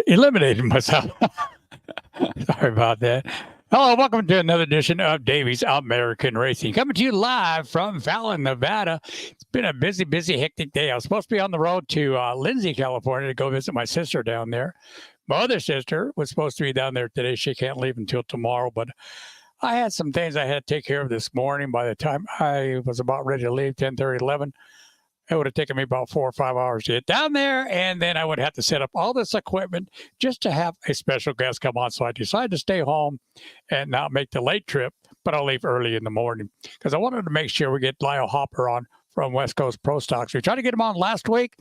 eliminated myself. Sorry about that. Hello, welcome to another edition of Davey's American Racing. Coming to you live from Fallon, Nevada. It's been a busy, hectic day. I was supposed to be on the road to Lindsay, California to go visit my sister down there. My other sister was supposed to be down there today. She can't leave until tomorrow, but I had some things I had to take care of this morning. By the time I was about ready to leave, 10:30, 11, it would have taken me about 4 or 5 hours to get down there, and then I would have to set up all this equipment just to have a special guest come on. So I decided to stay home and not make the late trip, but I'll leave early in the morning because I wanted to make sure we get Lyle Hopper on from West Coast Pro Stocks. We tried to get him on last week,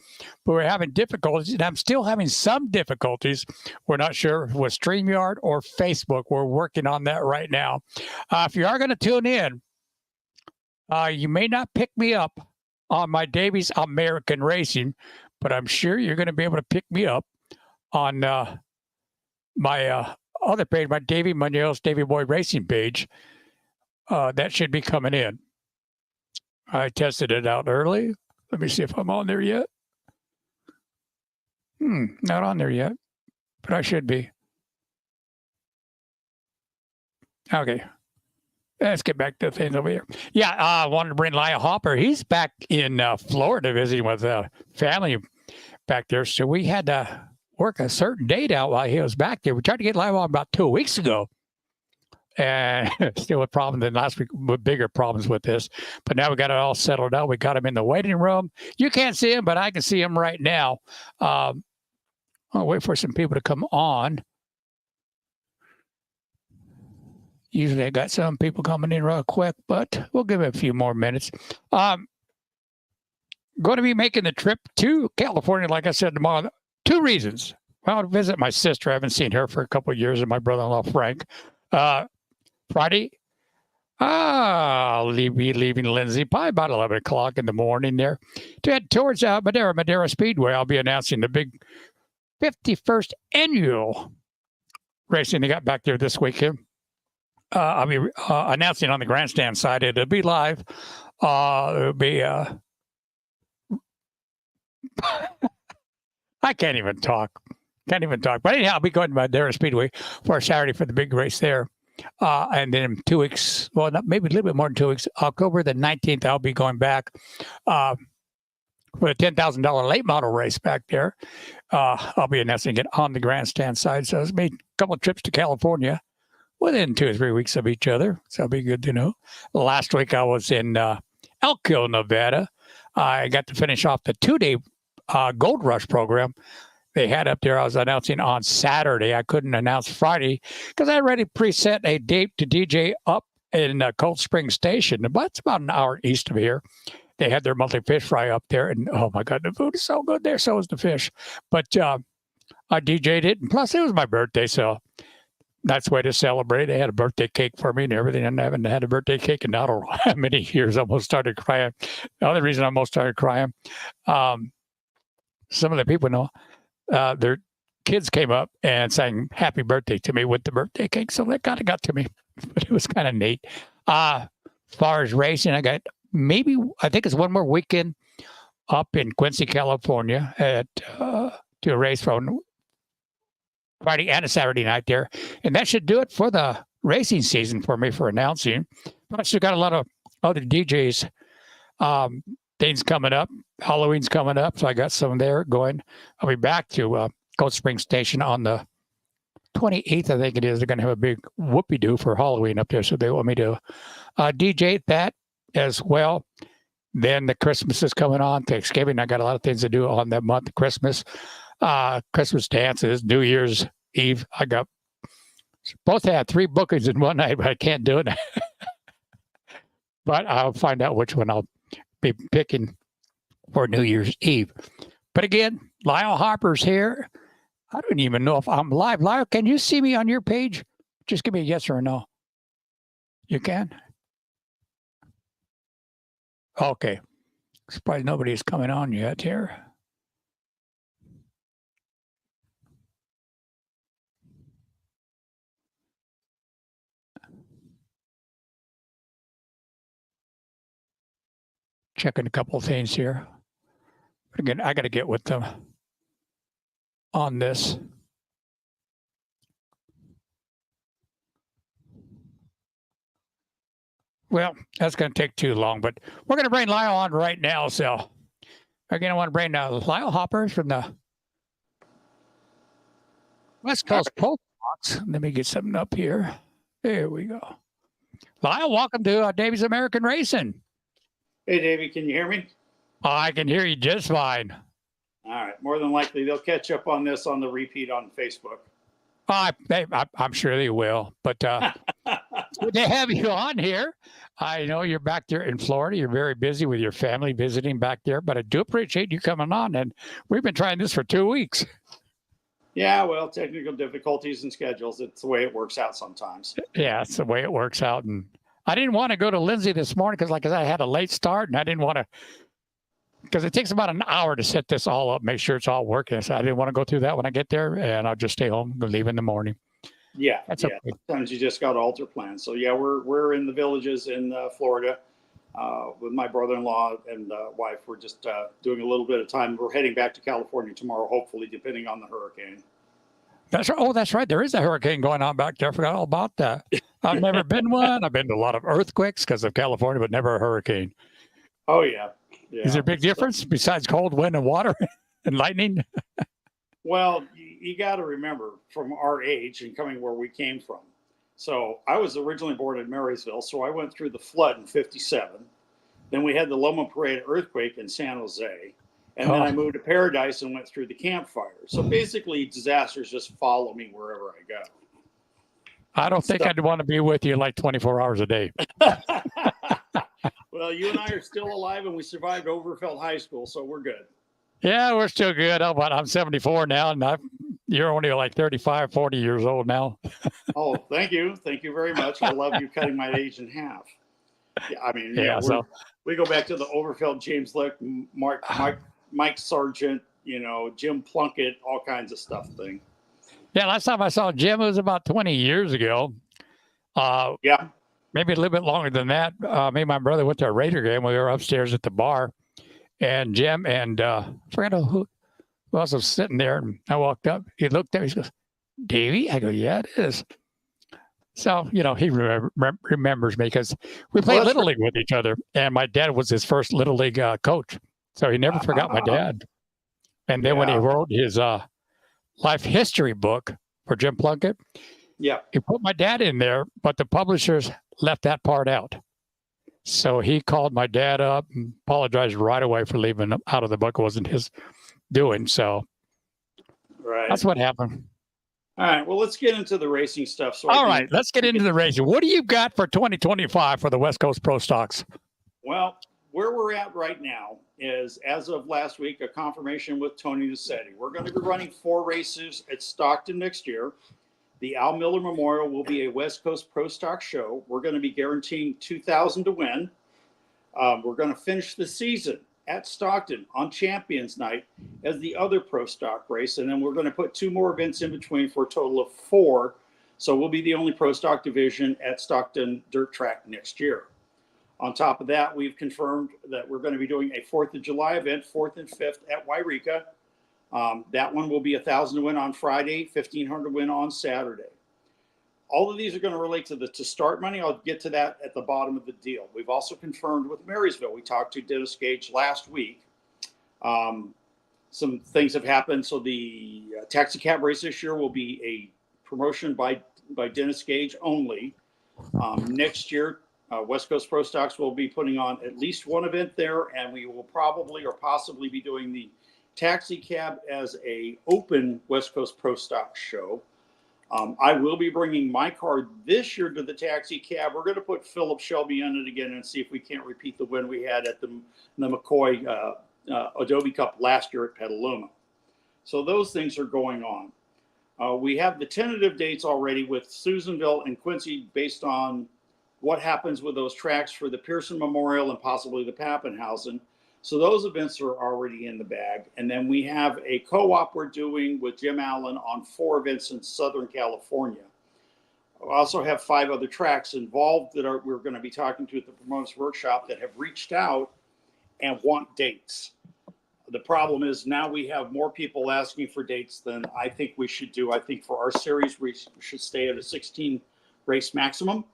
but we're having difficulties, and I'm still having some difficulties. We're not sure with StreamYard or Facebook. We're working on that right now. If you are going to tune in, you may not pick me up on my Davey's American Racing, but I'm sure you're going to be able to pick me up on my other page, my Davey Munoz Davey Boy Racing page. That should be coming in. I tested it out early. Let me see if I'm on there yet. Not on there yet, but I should be. Okay. Let's get back to things over here. Yeah, I wanted to bring Lyle Hopper. He's back in Florida visiting with family back there. So we had to work a certain date out while he was back there. We tried to get Lyle on about 2 weeks ago. And still with problems than last week, with bigger problems with this. But now we got it all settled out. We got him in the waiting room. You can't see him, but I can see him right now. I'll wait for some people to come on. Usually I got some people coming in real quick, but we'll give it a few more minutes. Going to be making the trip to California, like I said, tomorrow. 2 reasons. Well, to visit my sister. I haven't seen her for a couple of years, and my brother-in-law, Frank. Friday, I'll be leaving Lindsay probably about 11 o'clock in the morning there to head towards Madera Speedway. I'll be announcing the big 51st annual racing they got back there this weekend. I'll be announcing on the grandstand side. It'll be live. It'll be I can't even talk. But anyhow, I'll be going to Madera Speedway for Saturday for the big race there. And then in 2 weeks, well, maybe a little bit more than 2 weeks, October the 19th, I'll be going back for a $10,000 late model race back there. I'll be announcing it on the grandstand side. So it's made a couple of trips to California within 2 or 3 weeks of each other. So it'll be good to know. Last week I was in Elk Hill, Nevada. I got to finish off the 2-day Gold Rush program they had up there. I was announcing on Saturday. I couldn't announce Friday because I already preset a date to DJ up in Cold Spring Station. But it's about an hour east of here. They had their monthly fish fry up there, and oh my God, the food is so good there. So is the fish. But I DJ'd it, and plus it was my birthday, so that's the way to celebrate. They had a birthday cake for me and everything, and I haven't had a birthday cake in I don't know how many years. I almost started crying. The other reason I almost started crying, some of the people know. Their kids came up and sang happy birthday to me with the birthday cake. So that kind of got to me, but it was kind of neat. As far as racing, I got I think it's one more weekend up in Quincy, California to a race from Friday and a Saturday night there. And that should do it for the racing season for me for announcing. But I still got a lot of other DJs things coming up. Halloween's coming up, so I got some there going. I'll be back to Cold Spring Station on the 28th, I think it is. They're going to have a big whoopie-doo for Halloween up there, so they want me to DJ that as well. Then the Christmas is coming on, Thanksgiving. I got a lot of things to do on that month, Christmas dances, New Year's Eve. I got supposed to have 3 bookings in one night, but I can't do it. But I'll find out which one I'll be picking for New Year's Eve. But again, Lyle Hopper's here. I don't even know if I'm live. Lyle, can you see me on your page? Just give me a yes or a no. You can? Okay. Surprised nobody's coming on yet here. Checking a couple of things here. But again, I got to get with them on this. Well, that's going to take too long, but we're going to bring Lyle on right now. So again, I want to bring Lyle Hoppers from the West Coast Post Box. Let me get something up here. There we go. Lyle, welcome to Davey's American Racing. Hey, Davey, can you hear me? I can hear you just fine. All right. More than likely, they'll catch up on this on the repeat on Facebook. I'm sure they will. But good to have you on here. I know you're back there in Florida. You're very busy with your family visiting back there, but I do appreciate you coming on. And we've been trying this for 2 weeks. Yeah, well, technical difficulties and schedules. It's the way it works out sometimes. Yeah, it's the way it works out. And I didn't want to go to Lindsay this morning because, like I said, I had a late start, and I didn't want to, because it takes about an hour to set this all up, make sure it's all working. So I didn't want to go through that when I get there, and I'll just stay home and leave in the morning. Yeah, that's okay. Sometimes you just got to alter plans. So yeah, we're in the Villages in Florida with my brother-in-law and wife. We're just doing a little bit of time. We're heading back to California tomorrow, hopefully, depending on the hurricane. That's right. Oh, that's right. There is a hurricane going on back there. I forgot all about that. I've never been one. I've been to a lot of earthquakes because of California, but never a hurricane. Oh yeah. Is there a big difference besides cold wind and water and lightning? Well, you got to remember from our age and coming where we came from. So I was originally born in Marysville, so I went through the flood in '57. Then we had the Loma Parade earthquake in San Jose. And then I moved to Paradise and went through the campfire. So basically, disasters just follow me wherever I go. I don't think I'd want to be with you like 24 hours a day. Well, you and I are still alive, and we survived Overfeld High School, so we're good. Yeah, we're still good. I'm 74 now, and you're only like 35, 40 years old now. Oh, thank you. Thank you very much. I love you cutting my age in half. Yeah, I mean, we go back to the Overfeld, James Lick, Mike Sargent, Jim Plunkett, all kinds of stuff thing. Yeah, last time I saw Jim, it was about 20 years ago. Yeah. Maybe a little bit longer than that. Me and my brother went to a Raider game. We were upstairs at the bar. And Jim and I forgot who else was sitting there. And I walked up. He looked at me. He goes, Davey? I go, yeah, it is. So, he remembers me because we played Little League with each other. And my dad was his first Little League coach. So he never forgot my dad. And then when he wrote his life history book for Jim Plunkett, he put my dad in there, but the publishers left that part out. So he called my dad up and apologized right away for leaving him out of the book. It wasn't his doing. So that's what happened. All right. Well, let's get into the racing stuff. Let's get into the racing. What do you got for 2025 for the West Coast Pro Stocks? Well, where we're at right now is, as of last week, a confirmation with Tony Nicetti. We're going to be running 4 races at Stockton next year. The Al Miller Memorial will be a West Coast Pro Stock show. We're going to be guaranteeing $2,000 to win. We're going to finish the season at Stockton on Champions Night as the other Pro Stock race. And then we're going to put 2 more events in between for a total of 4. So we'll be the only Pro Stock division at Stockton Dirt Track next year. On top of that, we've confirmed that we're going to be doing a 4th of July event, 4th and 5th at Wairika. That one will be $1,000 to win on Friday, $1,500 to win on Saturday. All of these are going to relate to the to start money. I'll get to that at the bottom of the deal. We've also confirmed with Marysville. We talked to Dennis Gage last week. Some things have happened. So the taxi cab race this year will be a promotion by Dennis Gage only. Next year, West Coast Pro Stocks will be putting on at least one event there, and we will probably or possibly be doing the taxi cab as a open West Coast Pro Stock show. I will be bringing my card this year to the taxi cab. We're going to put Philip Shelby in it again and see if we can't repeat the win we had at the McCoy Adobe Cup last year at Petaluma. So those things are going on. We have the tentative dates already with Susanville and Quincy based on what happens with those tracks for the Pearson Memorial and possibly the Pappenhausen. So those events are already in the bag. And then we have a co-op we're doing with Jim Allen on 4 events in Southern California. We also have 5 other tracks involved that we're going to be talking to at the Promoters Workshop that have reached out and want dates. The problem is now we have more people asking for dates than I think we should do. I think for our series, we should stay at a 16 race maximum.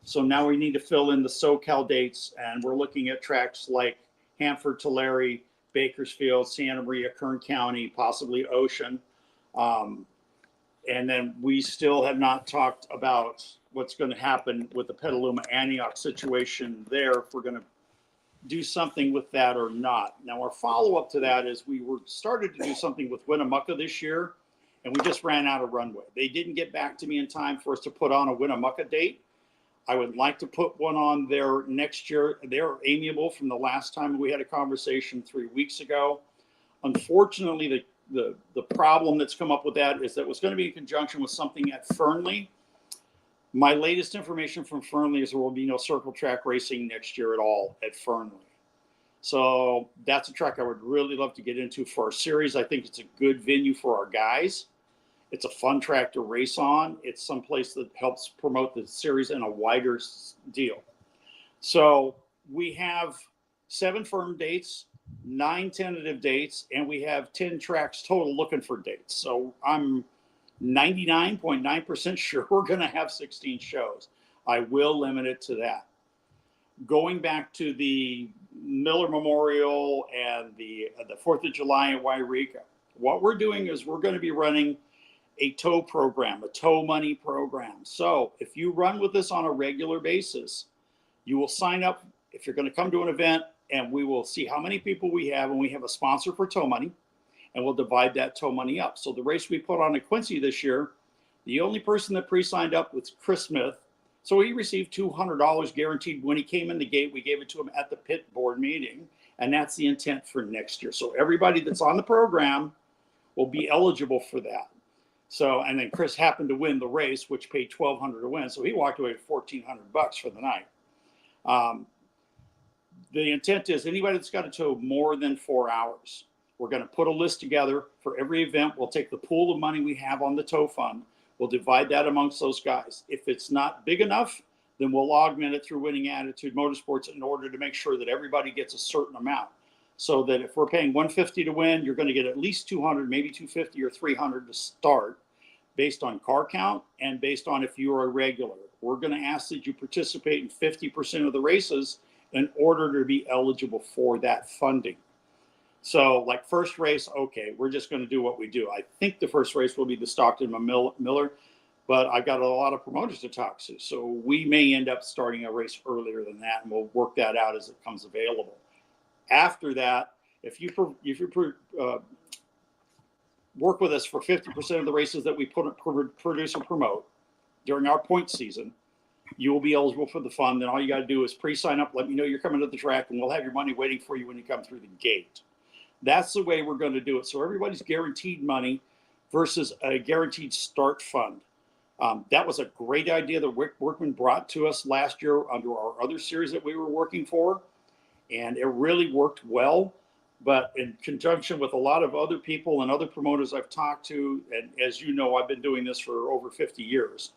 So now we need to fill in the SoCal dates, and we're looking at tracks like Hanford, Tulare, Bakersfield, Santa Maria, Kern County, possibly Ocean. And then we still have not talked about what's going to happen with the Petaluma Antioch situation there, if we're going to do something with that or not. Now, our follow-up to that is we were started to do something with Winnemucca this year, and we just ran out of runway. They didn't get back to me in time for us to put on a Winnemucca date. I would like to put one on there next year. They're amiable from the last time we had a conversation 3 weeks ago. Unfortunately, the problem that's come up with that is that it was going to be in conjunction with something at Fernley. My latest information from Fernley is there will be no circle track racing next year at all at Fernley. So that's a track I would really love to get into for our series. I think it's a good venue for our guys. It's a fun track to race on. It's someplace that helps promote the series in a wider deal. So we have 7 firm dates, 9 tentative dates, and we have 10 tracks total looking for dates. So I'm 99.9% sure we're going to have 16 shows. I will limit it to that. Going back to the Miller Memorial and the 4th of July in Wairika, what we're doing is we're going to be running a tow program, a tow money program. So if you run with us on a regular basis, you will sign up if you're going to come to an event, and we will see how many people we have, and we have a sponsor for tow money, and we'll divide that tow money up. So the race we put on at Quincy this year, the only person that pre-signed up was Chris Smith. So he received $200 guaranteed when he came in the gate. We gave it to him at the pit board meeting, and that's the intent for next year. So everybody that's on the program will be eligible for that. So, and then Chris happened to win the race, which paid $1,200 to win. So he walked away with $1,400 for the night. The intent is anybody that's got to tow more than 4 hours, we're going to put a list together for every event. We'll take the pool of money we have on the tow fund. We'll divide that amongst those guys. If it's not big enough, then we'll augment it through Winning Attitude Motorsports in order to make sure that everybody gets a certain amount. So that if we're paying $150 to win, you're going to get at least $200, maybe $250 or $300 to start, based on car count and based on if you're a regular. We're going to ask that you participate in 50% of the races in order to be eligible for that funding. So like first race, okay, we're just going to do what we do. I think the first race will be the Stockton Miller, but I've got a lot of promoters to talk to. So we may end up starting a race earlier than that, and we'll work that out as it comes available. After that, if you work with us for 50% of the races that we produce and promote during our point season, you will be eligible for the fund. Then all you got to do is pre-sign up, let me know you're coming to the track, and we'll have your money waiting for you when you come through the gate. That's the way we're going to do it. So everybody's guaranteed money versus a guaranteed start fund. That was a great idea that Rick Workman brought to us last year under our other series that we were working for, and it really worked well. But in conjunction with a lot of other people and other promoters I've talked to, and as you know, I've been doing this for over 50 years,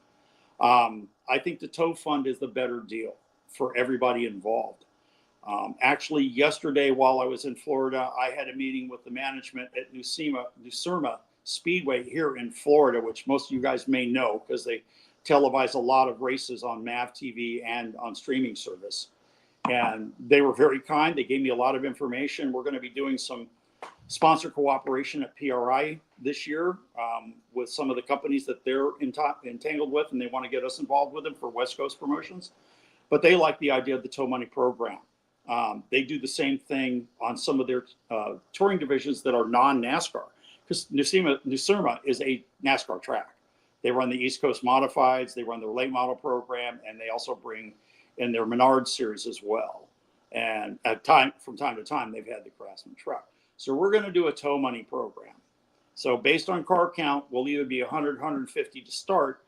I think the tow fund is the better deal for everybody involved. Actually, yesterday while I was in Florida, I had a meeting with the management at New Surma Speedway here in Florida, which most of you guys may know because they televise a lot of races on MAV TV and on streaming service. And they were very kind. They gave me a lot of information. We're going to be doing some sponsor cooperation at PRI this year with some of the companies that they're entangled with, and they want to get us involved with them for West Coast promotions. But they like the idea of the tow money program. They do the same thing on some of their touring divisions that are non-NASCAR, because New Surma is a NASCAR track. They run the East Coast Modifieds, they run their late model program, and they also bring in their Menard series as well. And from time to time, they've had the Craftsman truck. So we're going to do a tow money program. So based on car count, we'll either be 100, 150 to start.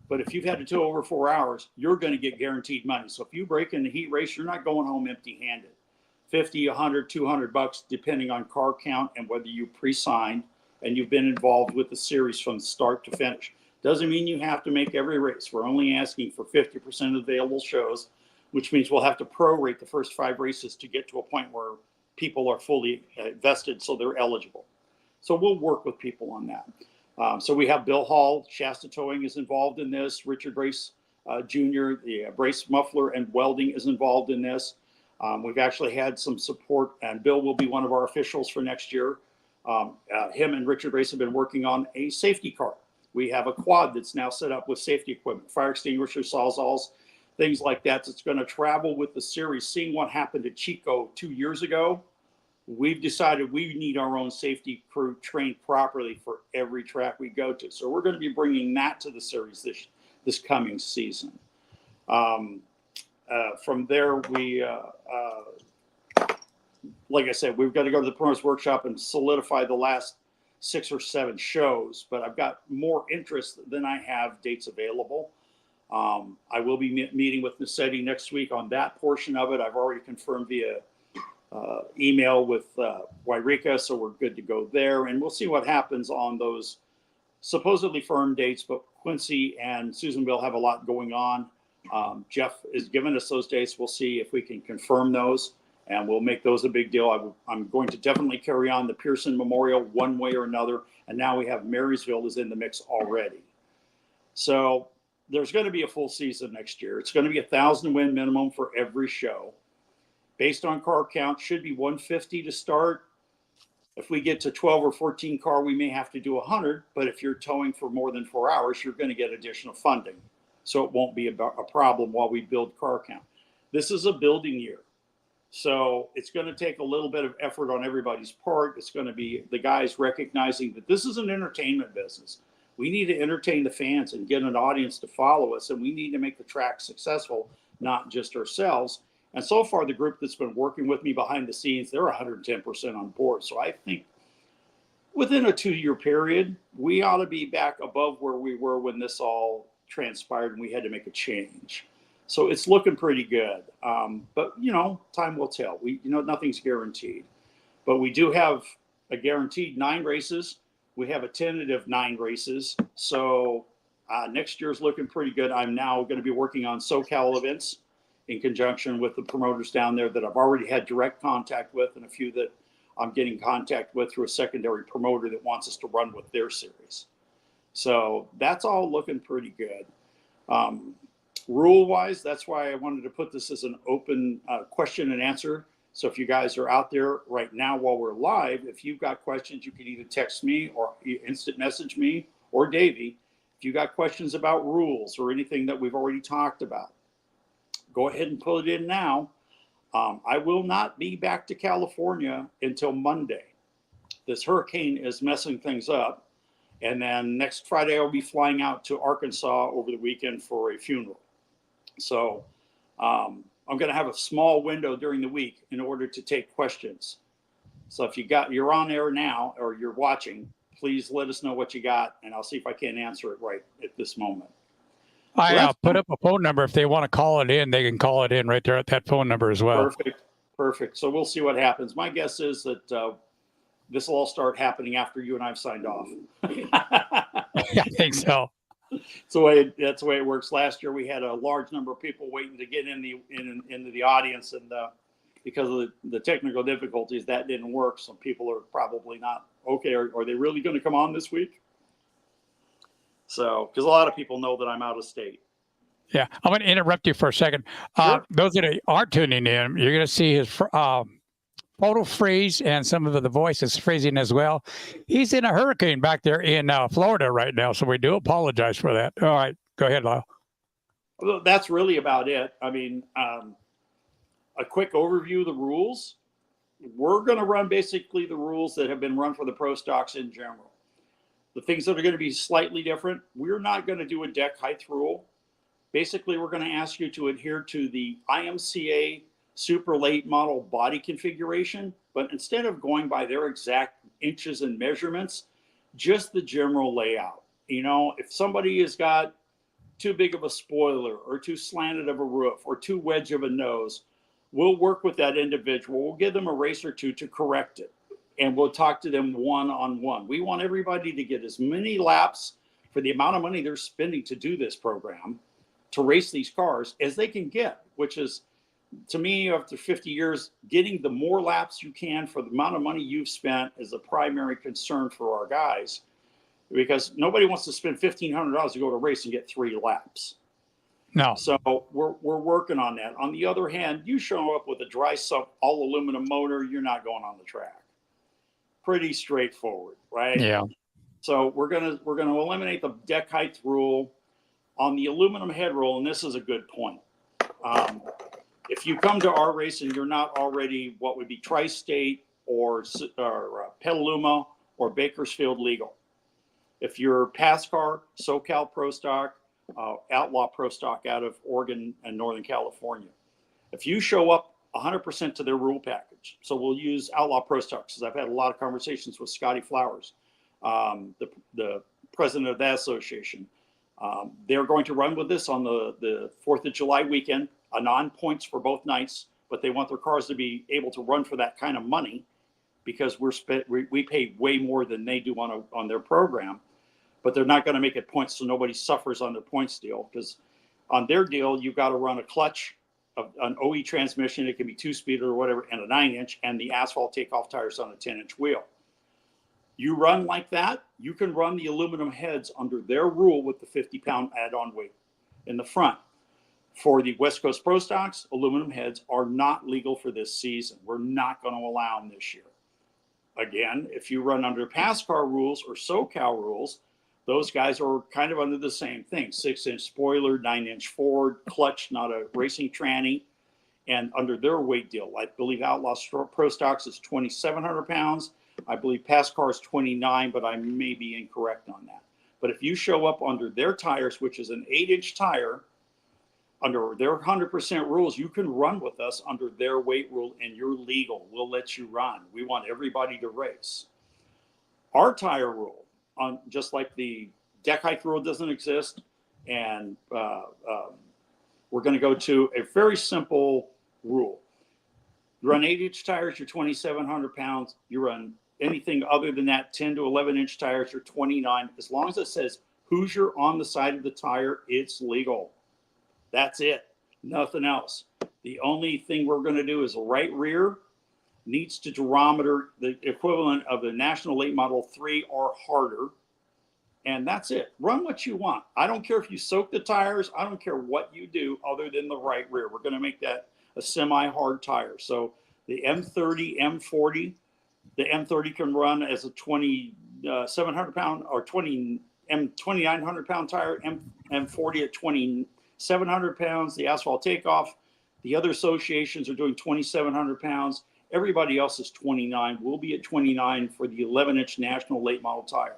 But if you've had to tow over 4 hours, you're going to get guaranteed money. So if you break in the heat race, you're not going home empty-handed. 50, 100, $200, depending on car count and whether you pre-signed and you've been involved with the series from start to finish. Doesn't mean you have to make every race. We're only asking for 50% of available shows, which means we'll have to prorate the first 5 races to get to a point where people are fully vested so they're eligible. So we'll work with people on that. So we have Bill Hall, Shasta Towing is involved in this. Richard Race Jr., the brace muffler and welding is involved in this. We've actually had some support, and Bill will be one of our officials for next year. Him and Richard Race have been working on a safety car. We have a quad that's now set up with safety equipment, fire extinguishers, sawzalls, things like that. That's going to travel with the series. Seeing what happened to Chico 2 years ago, we've decided we need our own safety crew trained properly for every track we go to. So we're going to be bringing that to the series this coming season. From there, like I said, we've got to go to the promoters workshop and solidify the last 6 or 7 shows, but I've got more interest than I have dates available. I will be meeting with Nassetti next week on that portion of it. I've already confirmed via email with Wairika, so we're good to go there. And we'll see what happens on those supposedly firm dates, but Quincy and Susanville have a lot going on. Jeff is giving us those dates. We'll see if we can confirm those, and we'll make those a big deal. I'm going to definitely carry on the Pearson Memorial one way or another, and now we have Marysville is in the mix already. So there's going to be a full season next year. It's going to be 1,000 win minimum for every show. Based on car count, should be 150 to start. If we get to 12 or 14 car, we may have to do 100, but if you're towing for more than 4 hours, you're going to get additional funding. So it won't be a problem while we build car count. This is a building year. So it's going to take a little bit of effort on everybody's part. It's going to be the guys recognizing that this is an entertainment business. We need to entertain the fans and get an audience to follow us, and we need to make the track successful, not just ourselves. And so far, the group that's been working with me behind the scenes, they're 110% on board. So I think within a 2-year period, we ought to be back above where we were when this all transpired and we had to make a change. So it's looking pretty good. But, time will tell. Nothing's guaranteed. But we do have a guaranteed 9 races. We have a tentative 9 races. So next year's looking pretty good. I'm now going to be working on SoCal events in conjunction with the promoters down there that I've already had direct contact with, and a few that I'm getting contact with through a secondary promoter that wants us to run with their series. So that's all looking pretty good. Rule-wise, that's why I wanted to put this as an open question and answer. So if you guys are out there right now while we're live, if you've got questions, you can either text me or instant message me or Davey. If you got questions about rules or anything that we've already talked about, go ahead and put it in now. I will not be back to California until Monday. This hurricane is messing things up. And then next Friday, I'll be flying out to Arkansas over the weekend for a funeral. So I'm going to have a small window during the week in order to take questions. So if you're on air now or you're watching, please let us know what you got, and I'll see if I can answer it right at this moment. I'll put up a phone number. If they want to call it in, they can call it in right there at that phone number as well. Perfect. So we'll see what happens. My guess is that this will all start happening after you and I've signed off. I think so. That's the way it works. Last year we had a large number of people waiting to get into the audience, and because of the technical difficulties, that didn't work. Some people are probably not okay. Are they really going to come on this week? So, because a lot of people know that I'm out of state. Yeah, I'm going to interrupt you for a second. Sure. Those that aren't tuning in, you're going to see his photo freeze and some of the voice is freezing as well. He's in a hurricane back there in Florida right now, so we do apologize for that. All right, go ahead, Lyle. Well, that's really about it. I mean, a quick overview of the rules. We're going to run basically the rules that have been run for the pro stocks in general. The things that are going to be slightly different, we're not going to do a deck height rule. Basically, we're going to ask you to adhere to the IMCA super late model body configuration, but instead of going by their exact inches and measurements, just the general layout. If somebody has got too big of a spoiler or too slanted of a roof or too wedge of a nose, we'll work with that individual. We'll give them a race or two to correct it. And we'll talk to them one-on-one. We want everybody to get as many laps for the amount of money they're spending to do this program, to race these cars, as they can get, which is, to me, after 50 years, getting the more laps you can for the amount of money you've spent is a primary concern for our guys, because nobody wants to spend $1,500 to go to a race and get 3 laps. No. So we're working on that. On the other hand, you show up with a dry sump, all aluminum motor, you're not going on the track. Pretty straightforward, right? Yeah. So we're gonna eliminate the deck height rule on the aluminum head rule, and this is a good point. If you come to our race and you're not already what would be Tri-State or Petaluma or Bakersfield legal, if you're PASCAR, SoCal Pro Stock, Outlaw Pro Stock out of Oregon and Northern California, if you show up 100% to their rule package, so we'll use Outlaw Pro Stock because I've had a lot of conversations with Scotty Flowers, the president of that association. They're going to run with this on the 4th of July weekend, a non-points for both nights, but they want their cars to be able to run for that kind of money because we pay way more than they do on their program, but they're not going to make it points so nobody suffers on their points deal, because on their deal, you've got to run a clutch, an OE transmission, it can be 2-speed or whatever, and a 9-inch, and the asphalt takeoff tires on a 10-inch wheel. You run like that, you can run the aluminum heads under their rule with the 50-pound add-on weight in the front. For the West Coast Pro Stocks, aluminum heads are not legal for this season. We're not going to allow them this year. Again, if you run under PASCAR rules or SoCal rules, those guys are kind of under the same thing. 6-inch spoiler, 9-inch Ford, clutch, not a racing tranny, and under their weight deal. I believe Outlaw Pro Stocks is 2,700 pounds. I believe PASCAR is 29, but I may be incorrect on that. But if you show up under their tires, which is an 8-inch tire, under their 100% rules, you can run with us under their weight rule, and you're legal. We'll let you run. We want everybody to race. Our tire rule, just like the deck height rule doesn't exist, and we're going to go to a very simple rule. You run 8-inch tires, you're 2,700 pounds. You run anything other than that, 10 to 11-inch tires, you're 29. As long as it says Hoosier on the side of the tire, it's legal. That's it. Nothing else. The only thing we're going to do is the right rear needs to durometer the equivalent of the National Late Model 3 or harder. And that's it. Run what you want. I don't care if you soak the tires. I don't care what you do other than the right rear. We're going to make that a semi-hard tire. So the M30, M40, the M30 can run as a 2,700 pound or 2,900 pound tire, M40 at 2,700 pounds, the asphalt takeoff. The other associations are doing 2,700 pounds. Everybody else is 29. We'll be at 29 for the 11-inch National Late Model tire.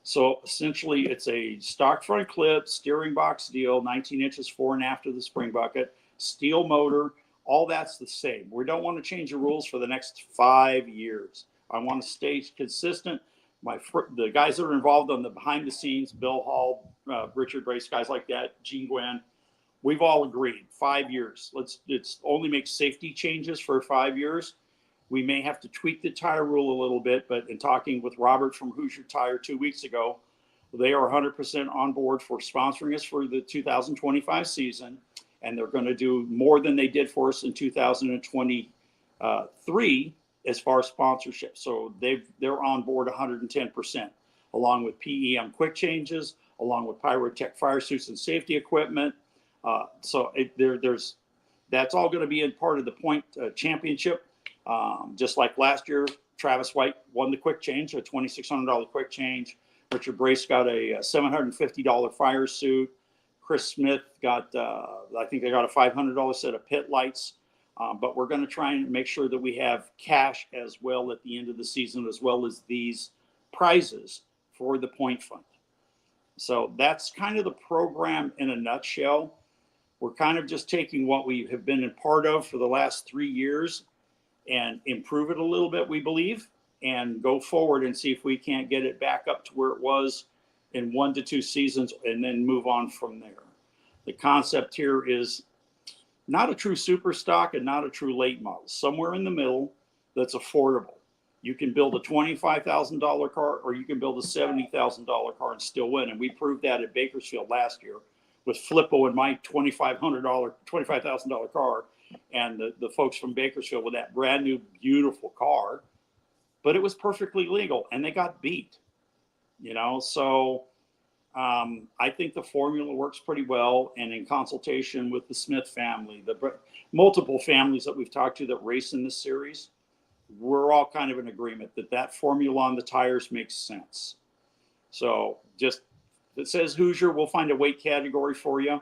So essentially, it's a stock front clip, steering box deal, 19 inches fore and after the spring bucket, steel motor, all that's the same. We don't want to change the rules for the next 5 years. I want to stay consistent. The guys that are involved on the behind the scenes, Bill Hall, Richard Race, guys like that, Gene Gwen, we've all agreed 5 years. Let's only make safety changes for 5 years. We may have to tweak the tire rule a little bit, but in talking with Robert from Hoosier Tire 2 weeks ago, they are 100% on board for sponsoring us for the 2025 season, and they're going to do more than they did for us in 2023 as far as sponsorship. So they're on board 110%, along with PEM quick changes, along with Pyrotech fire suits and safety equipment. That's all going to be in part of the point championship. Just like last year, Travis White won the quick change, a $2,600 quick change. Richard Brace got a $750 fire suit. Chris Smith got, I think they got a $500 set of pit lights. But we're going to try and make sure that we have cash as well at the end of the season, as well as these prizes for the point fund. So that's kind of the program in a nutshell. We're kind of just taking what we have been a part of for the last 3 years and improve it a little bit, we believe, and go forward and see if we can't get it back up to where it was in 1 to 2 seasons and then move on from there. The concept here is not a true super stock and not a true late model, somewhere in the middle that's affordable. You can build a $25,000 car or you can build a $70,000 car and still win. And we proved that at Bakersfield last year with Flippo and my $25,000 car, and the folks from Bakersfield with that brand new, beautiful car, but it was perfectly legal and they got beat, So I think the formula works pretty well, and in consultation with the Smith family, the multiple families that we've talked to that race in this series, we're all kind of in agreement that that formula on the tires makes sense. So just, if it says Hoosier, we'll find a weight category for you.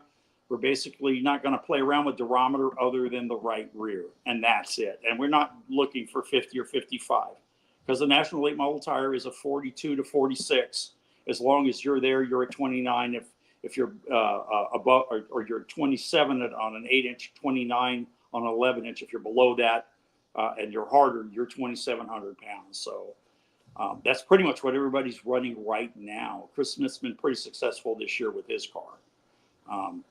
We're basically not going to play around with durometer other than the right rear, and that's it. And we're not looking for 50 or 55, because the National Late Model tire is a 42 to 46. As long as you're there, you're at 29. If you're above, or you're 27 on an 8-inch, 29 on an 11-inch. If you're below that and you're harder, you're 2,700 pounds. So that's pretty much what everybody's running right now. Chris Smith's been pretty successful this year with his car.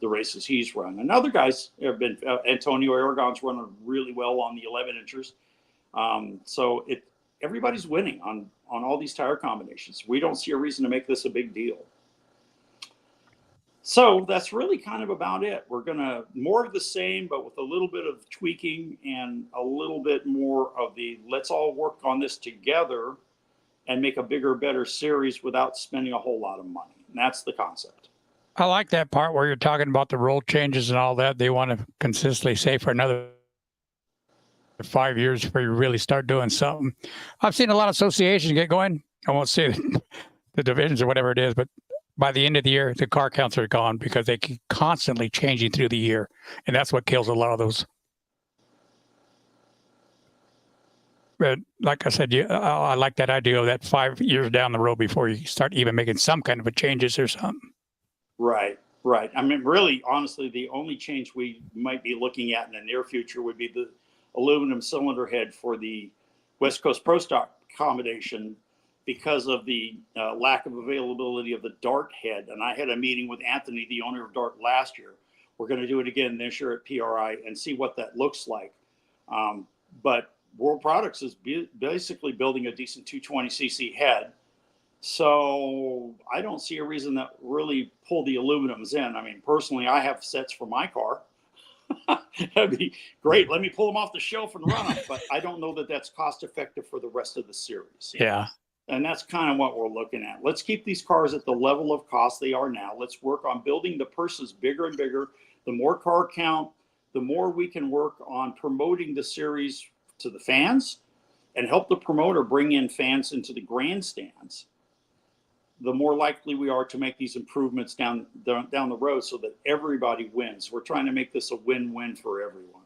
The races he's run, and other guys have been. Antonio Aragon's running really well on the 11-inchers. So everybody's winning on all these tire combinations. We don't see a reason to make this a big deal. So that's really kind of about it. We're gonna more of the same, but with a little bit of tweaking and a little bit more of the let's all work on this together and make a bigger, better series without spending a whole lot of money. And that's the concept. I like that part where you're talking about the rule changes and all that. They want to consistently say for another 5 years before you really start doing something. I've seen a lot of associations get going. I won't say the divisions or whatever it is, but by the end of the year, the car counts are gone because they keep constantly changing through the year. And that's what kills a lot of those. But like I said, I like that idea of that 5 years down the road before you start even making some kind of a changes or something. Right, right. I mean, really, honestly, the only change we might be looking at in the near future would be the aluminum cylinder head for the West Coast Pro Stock combination because of the lack of availability of the Dart head. And I had a meeting with Anthony, the owner of Dart, last year. We're going to do it again this year at PRI and see what that looks like. But World Products is basically building a decent 220cc head. So I don't see a reason that really pull the aluminums in. I mean, personally, I have sets for my car. That'd be great. Let me pull them off the shelf and run them. But I don't know that that's cost effective for the rest of the series. Yeah. And that's kind of what we're looking at. Let's keep these cars at the level of cost they are now. Let's work on building the purses bigger and bigger. The more car count, the more we can work on promoting the series to the fans and help the promoter bring in fans into the grandstands. The more likely we are to make these improvements down the road so that everybody wins. We're trying to make this a win-win for everyone.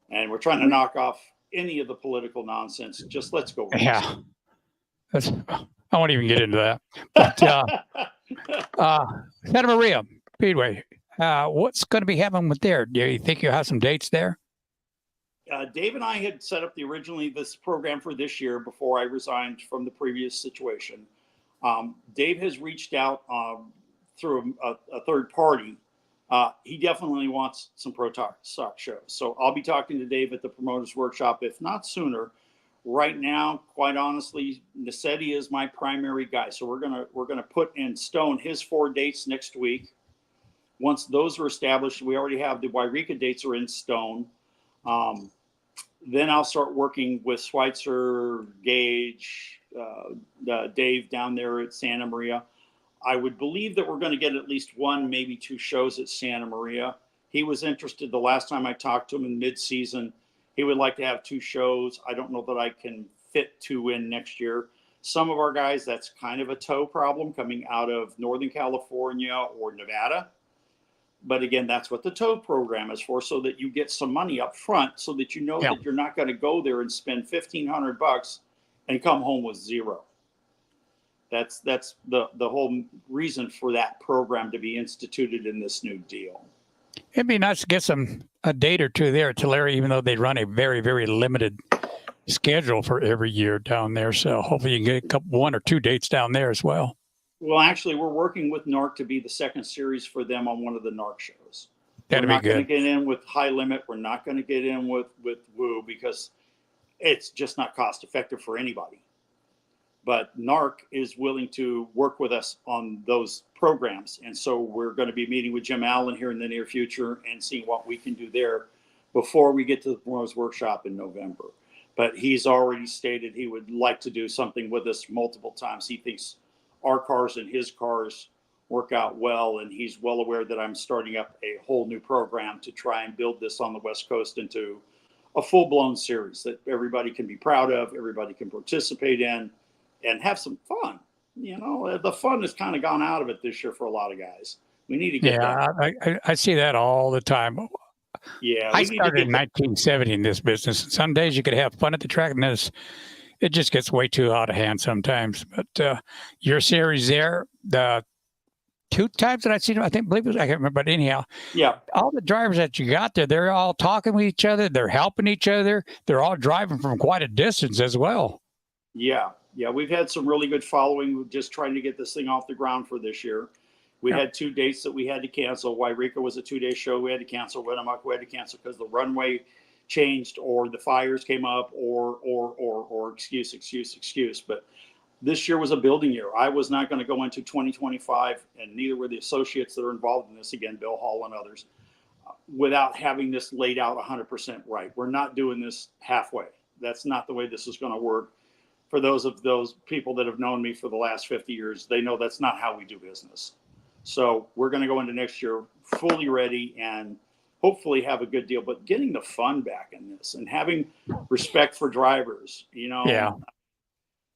And we're trying to knock off any of the political nonsense. Just let's go. Yeah. I won't even get into that. But Santa Maria Speedway, what's going to be happening with there? Do you think you have some dates there? Dave and I had set up this program for this year before I resigned from the previous situation. Dave has reached out through a third party. He definitely wants some Pro Stock shows. So I'll be talking to Dave at the Promoters Workshop, if not sooner. Right now, quite honestly, Nassetti is my primary guy. So we're gonna put in stone his 4 dates next week. Once those are established, we already have the Wairika dates are in stone. Then I'll start working with Schweitzer, Gage, Dave down there at Santa Maria. I would believe that we're going to get at least 1, maybe 2 shows at Santa Maria. He was interested the last time I talked to him in mid-season. He would like to have 2 shows. I don't know that I can fit 2 in next year. Some of our guys, that's kind of a tow problem coming out of Northern California or Nevada. But again, that's what the tow program is for, so that you get some money up front so that you know that you're not going to go there and spend $1,500 and come home with 0. That's the whole reason for that program to be instituted in this new deal. It'd be nice to get a date or 2 there at Tulare, even though they run a very, very limited schedule for every year down there. So hopefully you can get 1 or 2 dates down there as well. Well, actually, we're working with NARC to be the second series for them on one of the NARC shows. That'd be good. We're not going to get in with High Limit. We're not going to get in with Woo because it's just not cost effective for anybody. But NARC is willing to work with us on those programs. And so we're going to be meeting with Jim Allen here in the near future and seeing what we can do there before we get to the Promoters Workshop in November. But he's already stated he would like to do something with us multiple times. He thinks our cars and his cars work out well. And he's well aware that I'm starting up a whole new program to try and build this on the West Coast into a full-blown series that everybody can be proud of, everybody can participate in, and have some fun. The fun has kind of gone out of it this year for a lot of guys. We need to get that. I see that all the time. Yeah, I we need to started get in that. 1970 in this business. And some days you could have fun at the track, and it just gets way too out of hand sometimes. But your series there, the 2 times that I've seen, believe it was, I can't remember, but anyhow, Yeah, all the drivers that you got there, they're all talking with each other. They're helping each other. They're all driving from quite a distance as well. yeah. We've had some really good following. We're just trying to get this thing off the ground for this year. We had 2 dates that we had to cancel. Wairika was a 2-day show. We had to cancel. Winnemucca we had to cancel because the runway changed, or the fires came up, or excuse. But this year was a building year. I was not going to go into 2025, and neither were the associates that are involved in this, again, Bill Hall and others, without having this laid out 100% right. We're not doing this halfway. That's not the way this is going to work. For those people that have known me for the last 50 years, they know that's not how we do business. So we're going to go into next year fully ready and hopefully have a good deal, but getting the fun back in this and having respect for drivers, Yeah.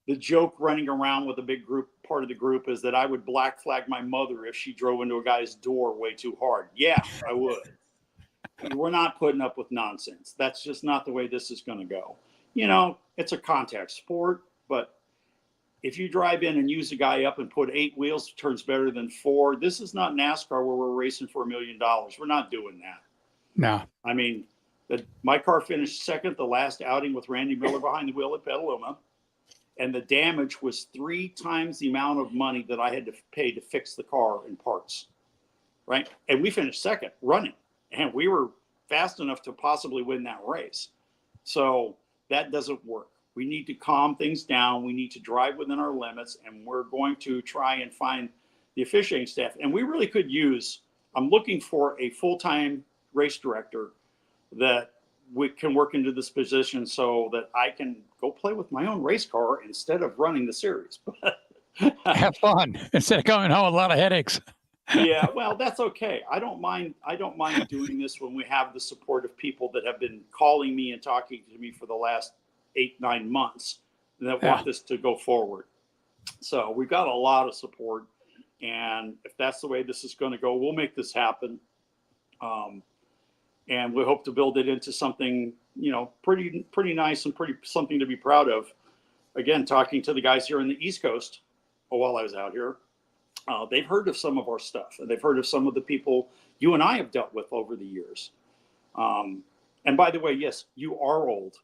The joke running around with a big group, part of the group, is that I would black flag my mother if she drove into a guy's door way too hard. Yeah, I would. We're not putting up with nonsense. That's just not the way this is going to go. It's a contact sport, but if you drive in and use a guy up and put 8 wheels, turns better than 4. This is not NASCAR where we're racing for $1 million. We're not doing that. No. I mean, my car finished second the last outing with Randy Miller behind the wheel at Petaluma, and the damage was 3 times the amount of money that I had to pay to fix the car in parts, right? And we finished second running, and we were fast enough to possibly win that race. So that doesn't work. We need to calm things down. We need to drive within our limits, and we're going to try and find the officiating staff. And we really could use, I'm looking for a full-time race director that we can work into this position so that I can go play with my own race car instead of running the series. Have fun instead of going home with a lot of headaches. Yeah, well, that's okay. I don't mind doing this when we have the support of people that have been calling me and talking to me for the last 8-9 months that want this to go forward. So we've got a lot of support, and if that's the way this is going to go, we'll make this happen. And we hope to build it into something, pretty nice and pretty something to be proud of. Again, talking to the guys here in the East Coast while I was out here, they've heard of some of our stuff, and they've heard of some of the people you and I have dealt with over the years. And by the way, yes, you are old.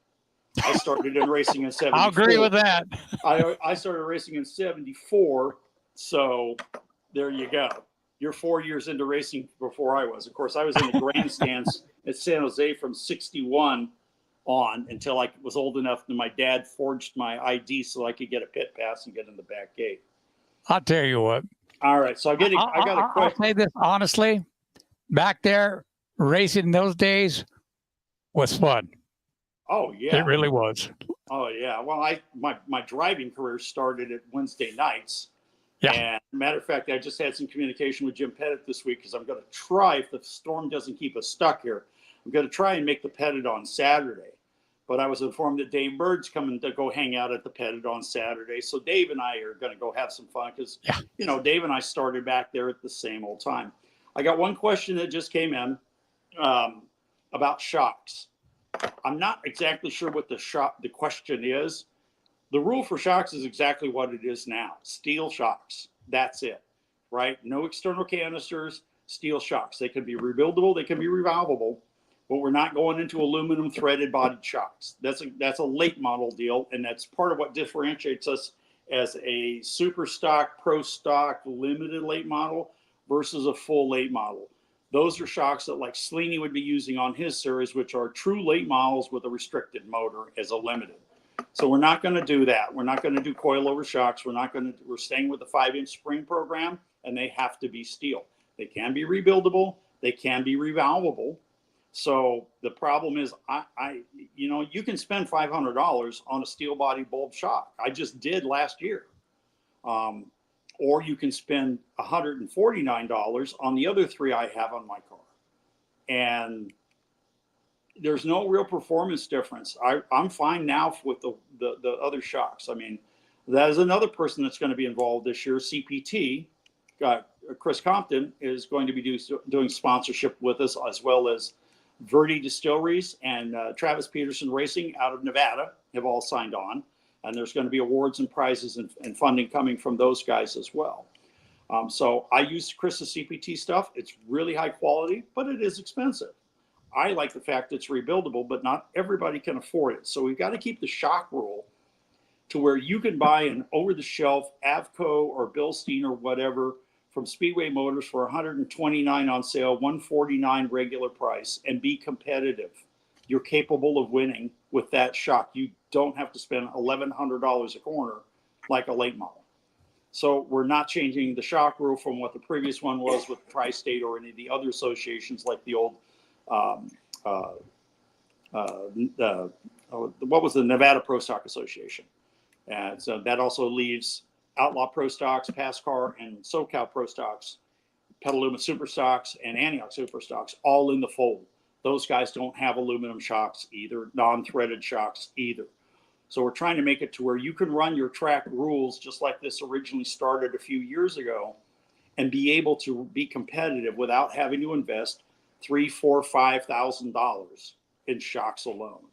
I started in racing in 74. I'll agree with that. I started racing in 74. So there you go. You're 4 years into racing before I was. Of course, I was in the grandstands at San Jose from 61 on until I was old enough and my dad forged my ID so I could get a pit pass and get in the back gate. I'll tell you what. All right. So I got a question. I'll say this honestly. Back there, racing in those days was fun. Oh, yeah. It really was. Oh, yeah. Well, my driving career started at Wednesday nights. Yeah. And matter of fact, I just had some communication with Jim Pettit this week because I'm going to try, if the storm doesn't keep us stuck here, I'm going to try and make the Pettit on Saturday. But I was informed that Dave Bird's coming to go hang out at the Pettit on Saturday. So Dave and I are going to go have some fun because, Dave and I started back there at the same old time. I got one question that just came in about shocks. I'm not exactly sure what the question is. The rule for shocks is exactly what it is now. Steel shocks. That's it, right? No external canisters, steel shocks. They can be rebuildable. They can be revolvable, but we're not going into aluminum threaded bodied shocks. That's a late model deal, and that's part of what differentiates us as a super stock, pro stock, limited late model versus a full late model. Those are shocks that like Slaney would be using on his series, which are true late models with a restricted motor as a limited. So we're not going to do that. We're not going to do coilover shocks. We're staying with the 5-inch spring program, and they have to be steel. They can be rebuildable. They can be revolvable. So the problem is, you can spend $500 on a steel body bulb shock. I just did last year. or you can spend $149 on the other three I have on my car. And there's no real performance difference. I'm fine now with the other shocks. I mean, that is another person that's going to be involved this year. CPT, Chris Compton, is going to be doing sponsorship with us, as well as Verde Distilleries and Travis Peterson Racing out of Nevada have all signed on. And there's going to be awards and prizes and funding coming from those guys as well. So I use Chris's CPT stuff. It's really high quality, but it is expensive. I like the fact it's rebuildable, but not everybody can afford it. So we've got to keep the shock rule to where you can buy an over-the-shelf Avco or Bilstein or whatever from Speedway Motors for $129 on sale, $149 regular price, and be competitive. You're capable of winning with that shock. You don't have to spend $1,100 a corner like a late model. So we're not changing the shock rule from what the previous one was with Tri-State or any of the other associations like the old, what was the Nevada Pro Stock Association? And so that also leaves Outlaw Pro Stocks, PASCAR, and SoCal Pro Stocks, Petaluma Super Stocks, and Antioch Super Stocks all in the fold. Those guys don't have aluminum shocks either, non-threaded shocks either. So we're trying to make it to where you can run your track rules just like this originally started a few years ago and be able to be competitive without having to invest $3,000, $4,000, $5,000 in shocks alone.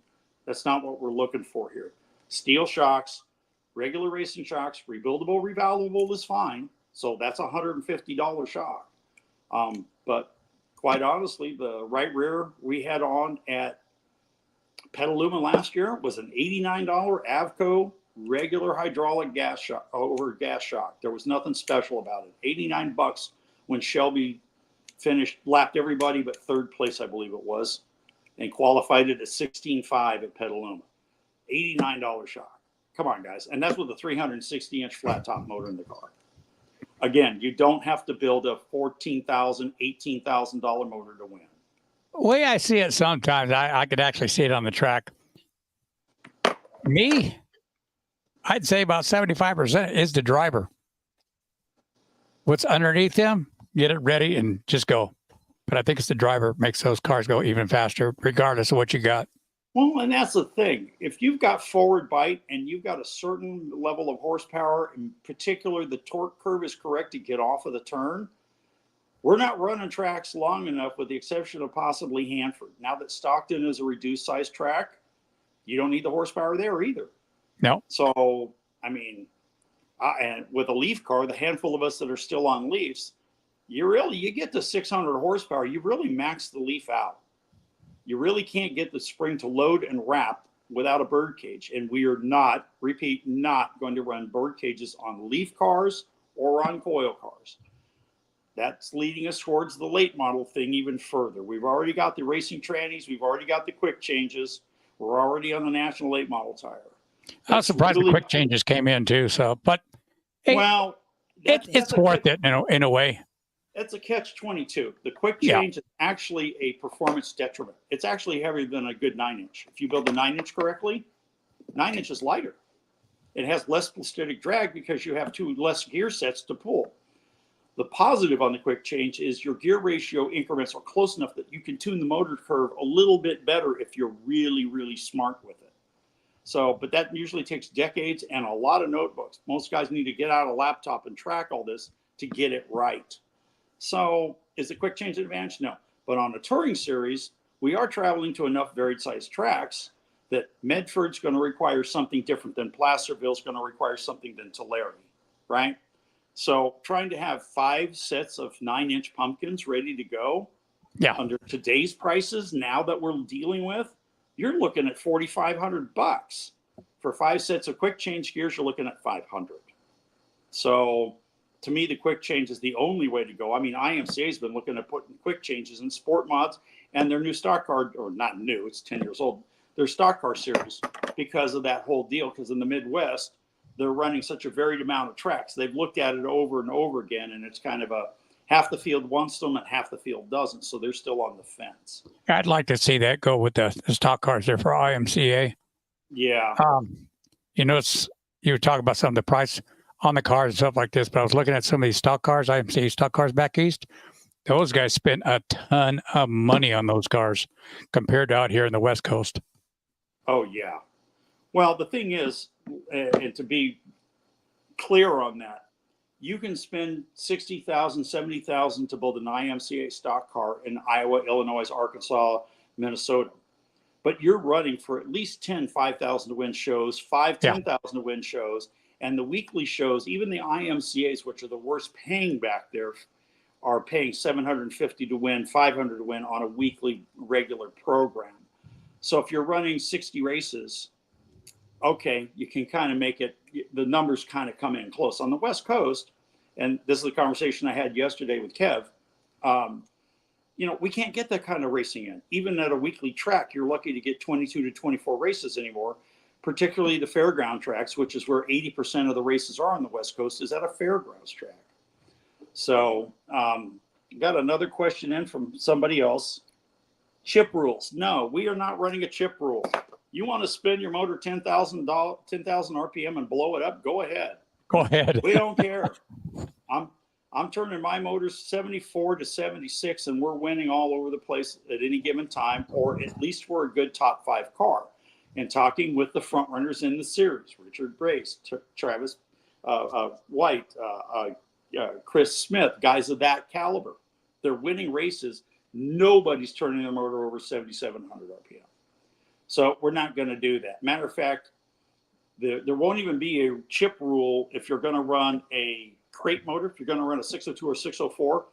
That's not what we're looking for here. Steel shocks, regular racing shocks, rebuildable, revaluable is fine. So that's a $150 shock. But quite honestly, the right rear we had on at Petaluma last year was an $89 Avco regular hydraulic gas shock over gas shock. There was nothing special about it. $89 when Shelby finished, lapped everybody but third place, I believe it was, and qualified it at 16.5 at Petaluma. $89 shock. Come on, guys. And that's with a 360-inch flat top motor in the car. Again, you don't have to build a $14,000, $18,000 motor to win. The way I see it sometimes, I could actually see it on the track. Me, I'd say about 75% is the driver. What's underneath him, get it ready and just go. But I think it's the driver makes those cars go even faster, regardless of what you got. Well, and that's the thing. If you've got forward bite and you've got a certain level of horsepower, in particular, the torque curve is correct to get off of the turn, we're not running tracks long enough, with the exception of possibly Hanford. Now that Stockton is a reduced size track, you don't need the horsepower there either. No. So, I mean, and with a Leaf car, the handful of us that are still on Leafs, you get to 600 horsepower, you really max the Leaf out. You really can't get the spring to load and wrap without a bird cage. And we are not going to run bird cages on Leaf cars or on coil cars. That's leading us towards the late model thing even further. We've already got the racing trannies. We've already got the quick changes. We're already on the national late model tire. I was surprised the quick changes came in too. So, but hey, well, it's worth it in a way. It's a catch-22. The quick change is actually a performance detriment. It's actually heavier than a good 9-inch. If you build a 9-inch correctly, 9-inch is lighter. It has less plastitic drag because you have two less gear sets to pull. The positive on the quick change is your gear ratio increments are close enough that you can tune the motor curve a little bit better if you're really, really smart with it. So, but that usually takes decades and a lot of notebooks. Most guys need to get out a laptop and track all this to get it right. So is the quick change an advantage? No. But on a touring series, we are traveling to enough varied size tracks that Medford's going to require something different than Placerville's going to require something than Tulare, right? So trying to have 5 sets of 9-inch pumpkins ready to go under today's prices now that we're dealing with, you're looking at $4,500. For 5 sets of quick change gears, you're looking at $500. So to me, the quick change is the only way to go. I mean, IMCA has been looking at putting quick changes in sport mods and their new stock car, or not new, it's 10 years old, their stock car series because of that whole deal. Because in the Midwest, they're running such a varied amount of tracks. They've looked at it over and over again, and it's kind of a half the field wants them and half the field doesn't. So they're still on the fence. I'd like to see that go with the stock cars there for IMCA. Yeah. You were talking about some of the price on the cars and stuff like this, but I was looking at some of these stock cars, IMCA stock cars back east. Those guys spent a ton of money on those cars compared to out here in the West Coast. Oh, yeah. Well, the thing is, and to be clear on that, you can spend $60,000, $70,000 to build an IMCA stock car in Iowa, Illinois, Arkansas, Minnesota. But you're running for at least 10 5,000 to win shows, 10,000 to win shows. And the weekly shows, even the IMCAs, which are the worst paying back there, are paying 750 to win, 500 to win on a weekly regular program. So if you're running 60 races, okay, you can kind of make it, the numbers kind of come in close. On the West Coast, and this is the conversation I had yesterday with Kev, we can't get that kind of racing in. Even at a weekly track, you're lucky to get 22 to 24 races anymore, particularly the fairground tracks, which is where 80% of the races are on the West Coast, is at a fairgrounds track. So got another question in from somebody else. Chip rules. No, we are not running a chip rule. You want to spin your motor 10,000 RPM and blow it up? Go ahead. Go ahead. We don't care. I'm turning my motors 74 to 76, and we're winning all over the place at any given time, or at least we're a good top 5 car. And talking with the front runners in the series, Richard Brace, Travis White, Chris Smith, guys of that caliber. They're winning races. Nobody's turning their motor over 7,700 RPM. So we're not going to do that. Matter of fact, there won't even be a chip rule if you're going to run a crate motor. If you're going to run a 602 or 604,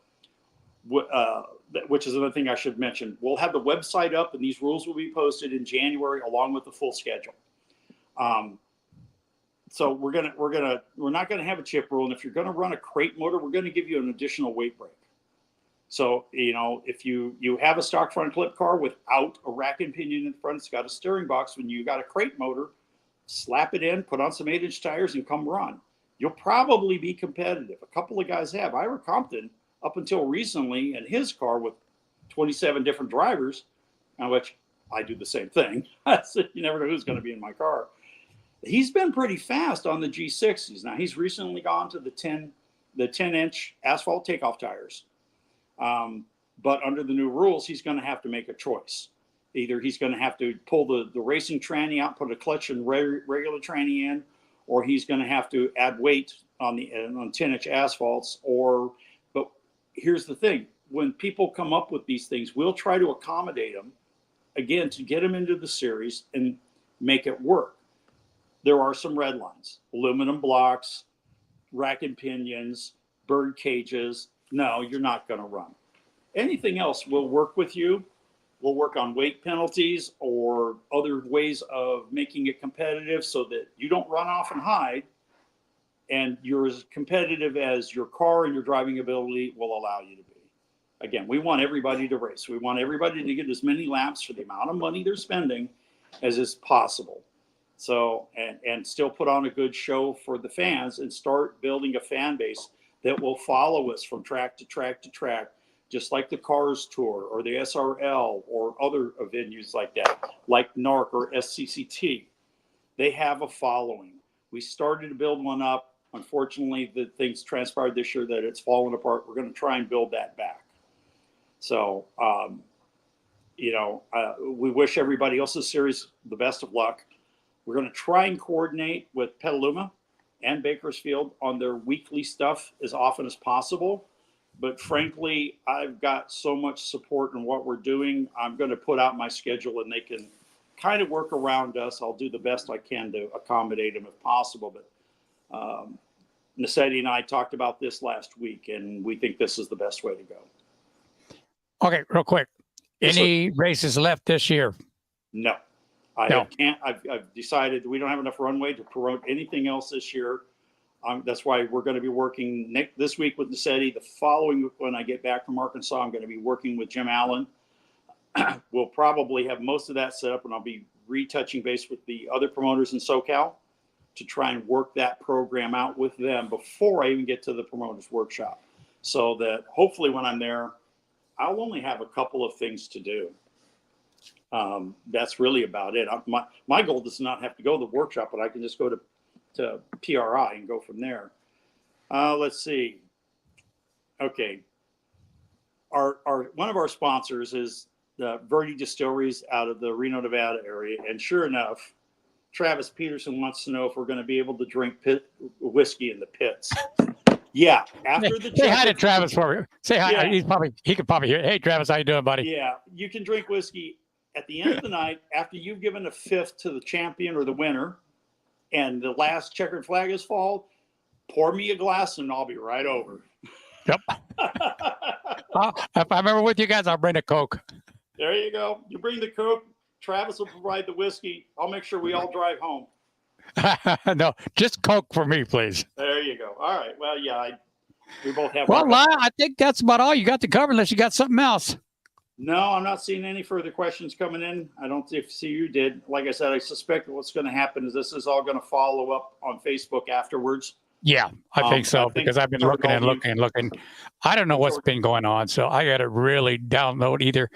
which is another thing I should mention, we'll have the website up, and these rules will be posted in January along with the full schedule. So we're not gonna have a chip rule, and if you're going to run a crate motor, we're going to give you an additional weight break. So if you have a stock front clip car without a rack and pinion in front, it's got a steering box. When you got a crate motor, slap it in, put on some 8-inch tires, and come run. You'll probably be competitive. A couple of guys have. Ira Compton, up until recently, in his car with 27 different drivers, on which I do the same thing. So you never know who's going to be in my car. He's been pretty fast on the G60s. Now, he's recently gone to the 10-inch asphalt takeoff tires. But under the new rules, he's going to have to make a choice. Either he's going to have to pull the racing tranny out, put a clutch and regular tranny in, or he's going to have to add weight on 10-inch asphalts. But here's the thing. When people come up with these things, we'll try to accommodate them, again, to get them into the series and make it work. There are some red lines: aluminum blocks, rack and pinions, bird cages. No, you're not going to run. Anything else, we'll work with you. We'll work on weight penalties or other ways of making it competitive so that you don't run off and hide, and you're as competitive as your car and your driving ability will allow you to be. Again, we want everybody to race. We want everybody to get as many laps for the amount of money they're spending as is possible. So, and still put on a good show for the fans and start building a fan base that will follow us from track to track to track, just like the Cars Tour or the SRL or other venues like that, like NARC or SCCT. They have a following. We started to build one up. Unfortunately, the things transpired this year that it's fallen apart. We're going to try and build that back. So, we wish everybody else's series the best of luck. We're going to try and coordinate with Petaluma and Bakersfield on their weekly stuff as often as possible. But frankly, I've got so much support in what we're doing. I'm going to put out my schedule and they can kind of work around us. I'll do the best I can to accommodate them if possible. But Nassetti and I talked about this last week, and we think this is the best way to go. Okay, real quick. Any races left this year? No. I've decided we don't have enough runway to promote anything else this year. That's why we're going to be working this week with Nassetti. The following week, when I get back from Arkansas, I'm going to be working with Jim Allen. We'll probably have most of that set up, and I'll be retouching base with the other promoters in SoCal to try and work that program out with them before I even get to the promoters workshop, so that hopefully when I'm there, I'll only have a couple of things to do. That's really about it. My goal does not have to go to the workshop, but I can just go to PRI and go from there. Let's see. Okay. Our one of our sponsors is the Verde Distilleries out of the Reno, Nevada area. And sure enough, Travis Peterson wants to know if we're going to be able to drink whiskey in the pits. Yeah, after the say hi to Travis for me. Say hi. Yeah. He could probably hear. Hey, Travis, how you doing, buddy? Yeah, you can drink whiskey at the end of the night after you've given a fifth to the champion or the winner, and the last checkered flag is fall. Pour me a glass, and I'll be right over. Yep. If I'm ever with you guys, I'll bring a Coke. There you go. You bring the Coke. Travis will provide the whiskey. I'll make sure we all drive home. No, just Coke for me, please. There you go. All right. Well, yeah, we both have. Well, I think that's about all you got to cover, unless you got something else. No, I'm not seeing any further questions coming in. I don't see you did. Like I said, I suspect what's going to happen is this is all going to follow up on Facebook afterwards. Yeah, I think so, because I've been looking and looking and looking. I don't know what's been going on, so I got to really download, either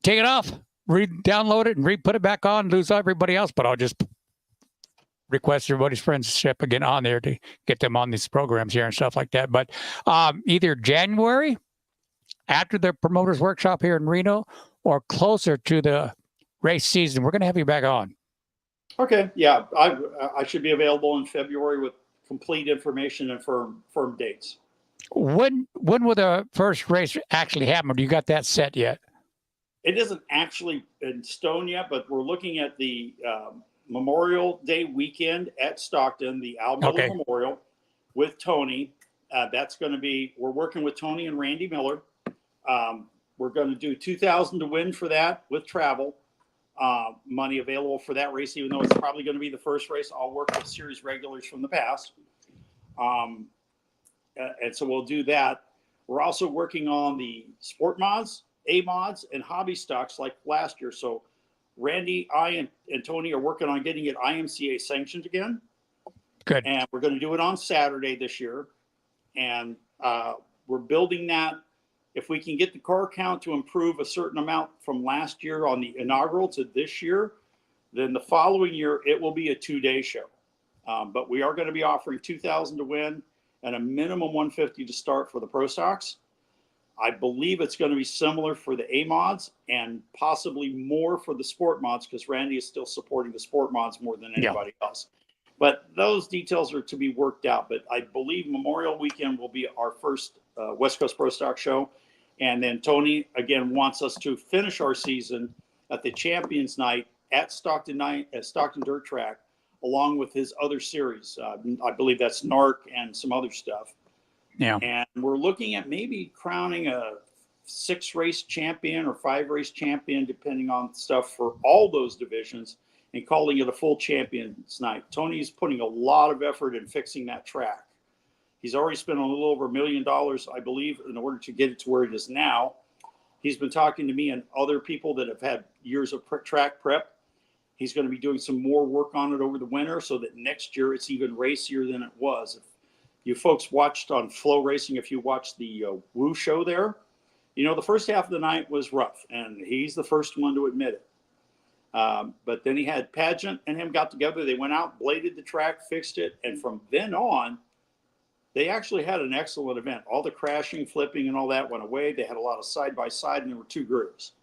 take it off, re-download it, and re-put it back on, lose everybody else, but I'll just request everybody's friendship again on there to get them on these programs here and stuff like that. But either January, after the promoters workshop here in Reno, or closer to the race season, we're going to have you back on. Okay. Yeah. I should be available in February with complete information and firm dates. When will the first race actually happen? Or do you got that set yet? It isn't actually in stone yet, but we're looking at the Memorial Day weekend at Stockton, the Al Miller Memorial with Tony. That's going to be, we're working with Tony and Randy Miller. We're going to do $2,000 to win for that with travel. Money available for that race, even though it's probably going to be the first race. I'll work with series regulars from the past. And so we'll do that. We're also working on the sport mods, A mods, and hobby stocks like last year. So Randy, I, and Tony are working on getting it IMCA sanctioned again. Good. And we're going to do it on Saturday this year. And we're building that. If we can get the car count to improve a certain amount from last year on the inaugural to this year, then the following year, it will be a 2-day show. But we are going to be offering $2,000 to win and a minimum $150 to start for the Pro Stocks. I believe it's going to be similar for the A mods and possibly more for the sport mods, because Randy is still supporting the sport mods more than anybody else. But those details are to be worked out. But I believe Memorial Weekend will be our first West Coast Pro Stock show. And then Tony, again, wants us to finish our season at the Champions Night at Stockton Dirt Track, along with his other series. I believe that's NARC and some other stuff. Yeah. And we're looking at maybe crowning a 6-race champion or 5-race champion, depending on stuff for all those divisions, and calling it a full Champions Night. Tony's putting a lot of effort in fixing that track. He's already spent a little over $1 million, I believe, in order to get it to where it is now. He's been talking to me and other people that have had years of track prep. He's going to be doing some more work on it over the winter so that next year it's even racier than it was. If you folks watched on Flow Racing, if you watched the Woo show there, you know, the first half of the night was rough, and he's the first one to admit it. But then he had Pageant and him got together. They went out, bladed the track, fixed it, and from then on, they actually had an excellent event. All the crashing, flipping, and all that went away. They had a lot of side-by-side, and there were 2 grooves.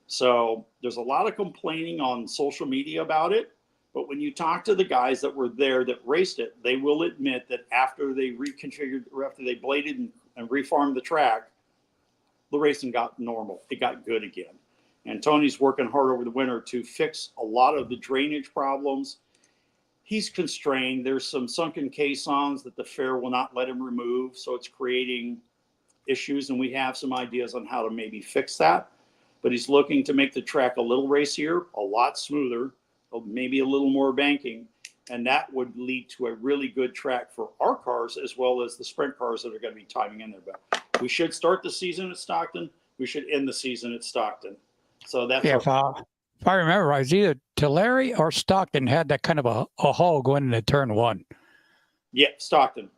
So there's a lot of complaining on social media about it. But when you talk to the guys that were there that raced it, they will admit that after they reconfigured, or after they bladed and reformed the track, the racing got normal. It got good again. And Tony's working hard over the winter to fix a lot of the drainage problems. He's constrained. There's some sunken caissons that the fair will not let him remove. So it's creating issues, and we have some ideas on how to maybe fix that. But he's looking to make the track a little racier, a lot smoother, maybe a little more banking. And that would lead to a really good track for our cars as well as the sprint cars that are going to be timing in there. But we should start the season at Stockton. We should end the season at Stockton. So that's if I remember right, it was either Tulare or Stockton had that kind of a hole going into turn 1. Yeah, Stockton.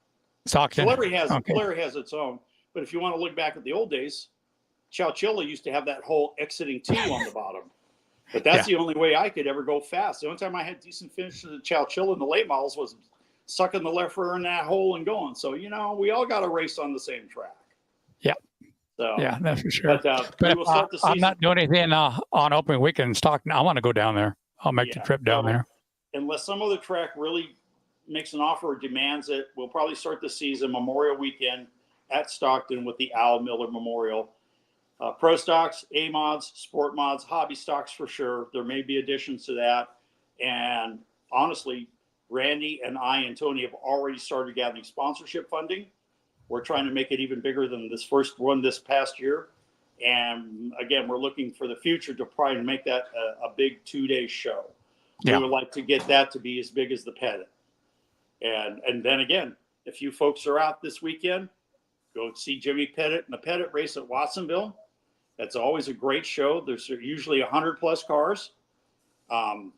Stockton. Tulare has its own. But if you want to look back at the old days, Chowchilla used to have that hole exiting 2 on the bottom. But that's the only way I could ever go fast. The only time I had decent finishes at Chowchilla in the late models was sucking the left rear in that hole and going. So, we all got to race on the same track. Yeah. So, yeah, that's for sure. But But we if will start the I'm season. not doing anything on opening weekend in Stockton, I want to go down there. I'll make the trip down there. Unless some other track really makes an offer or demands it, we'll probably start the season Memorial Weekend at Stockton with the Al Miller Memorial. Pro stocks, A mods, sport mods, hobby stocks for sure. There may be additions to that. And honestly, Randy and I and Tony have already started gathering sponsorship funding. We're trying to make it even bigger than this first one this past year. And again, we're looking for the future to try and make that a big 2-day show. Yeah. We would like to get that to be as big as the Pettit. And then again, if you folks are out this weekend, go see Jimmy Pettit and the Pettit race at Watsonville. That's always a great show. There's usually 100 plus cars. There's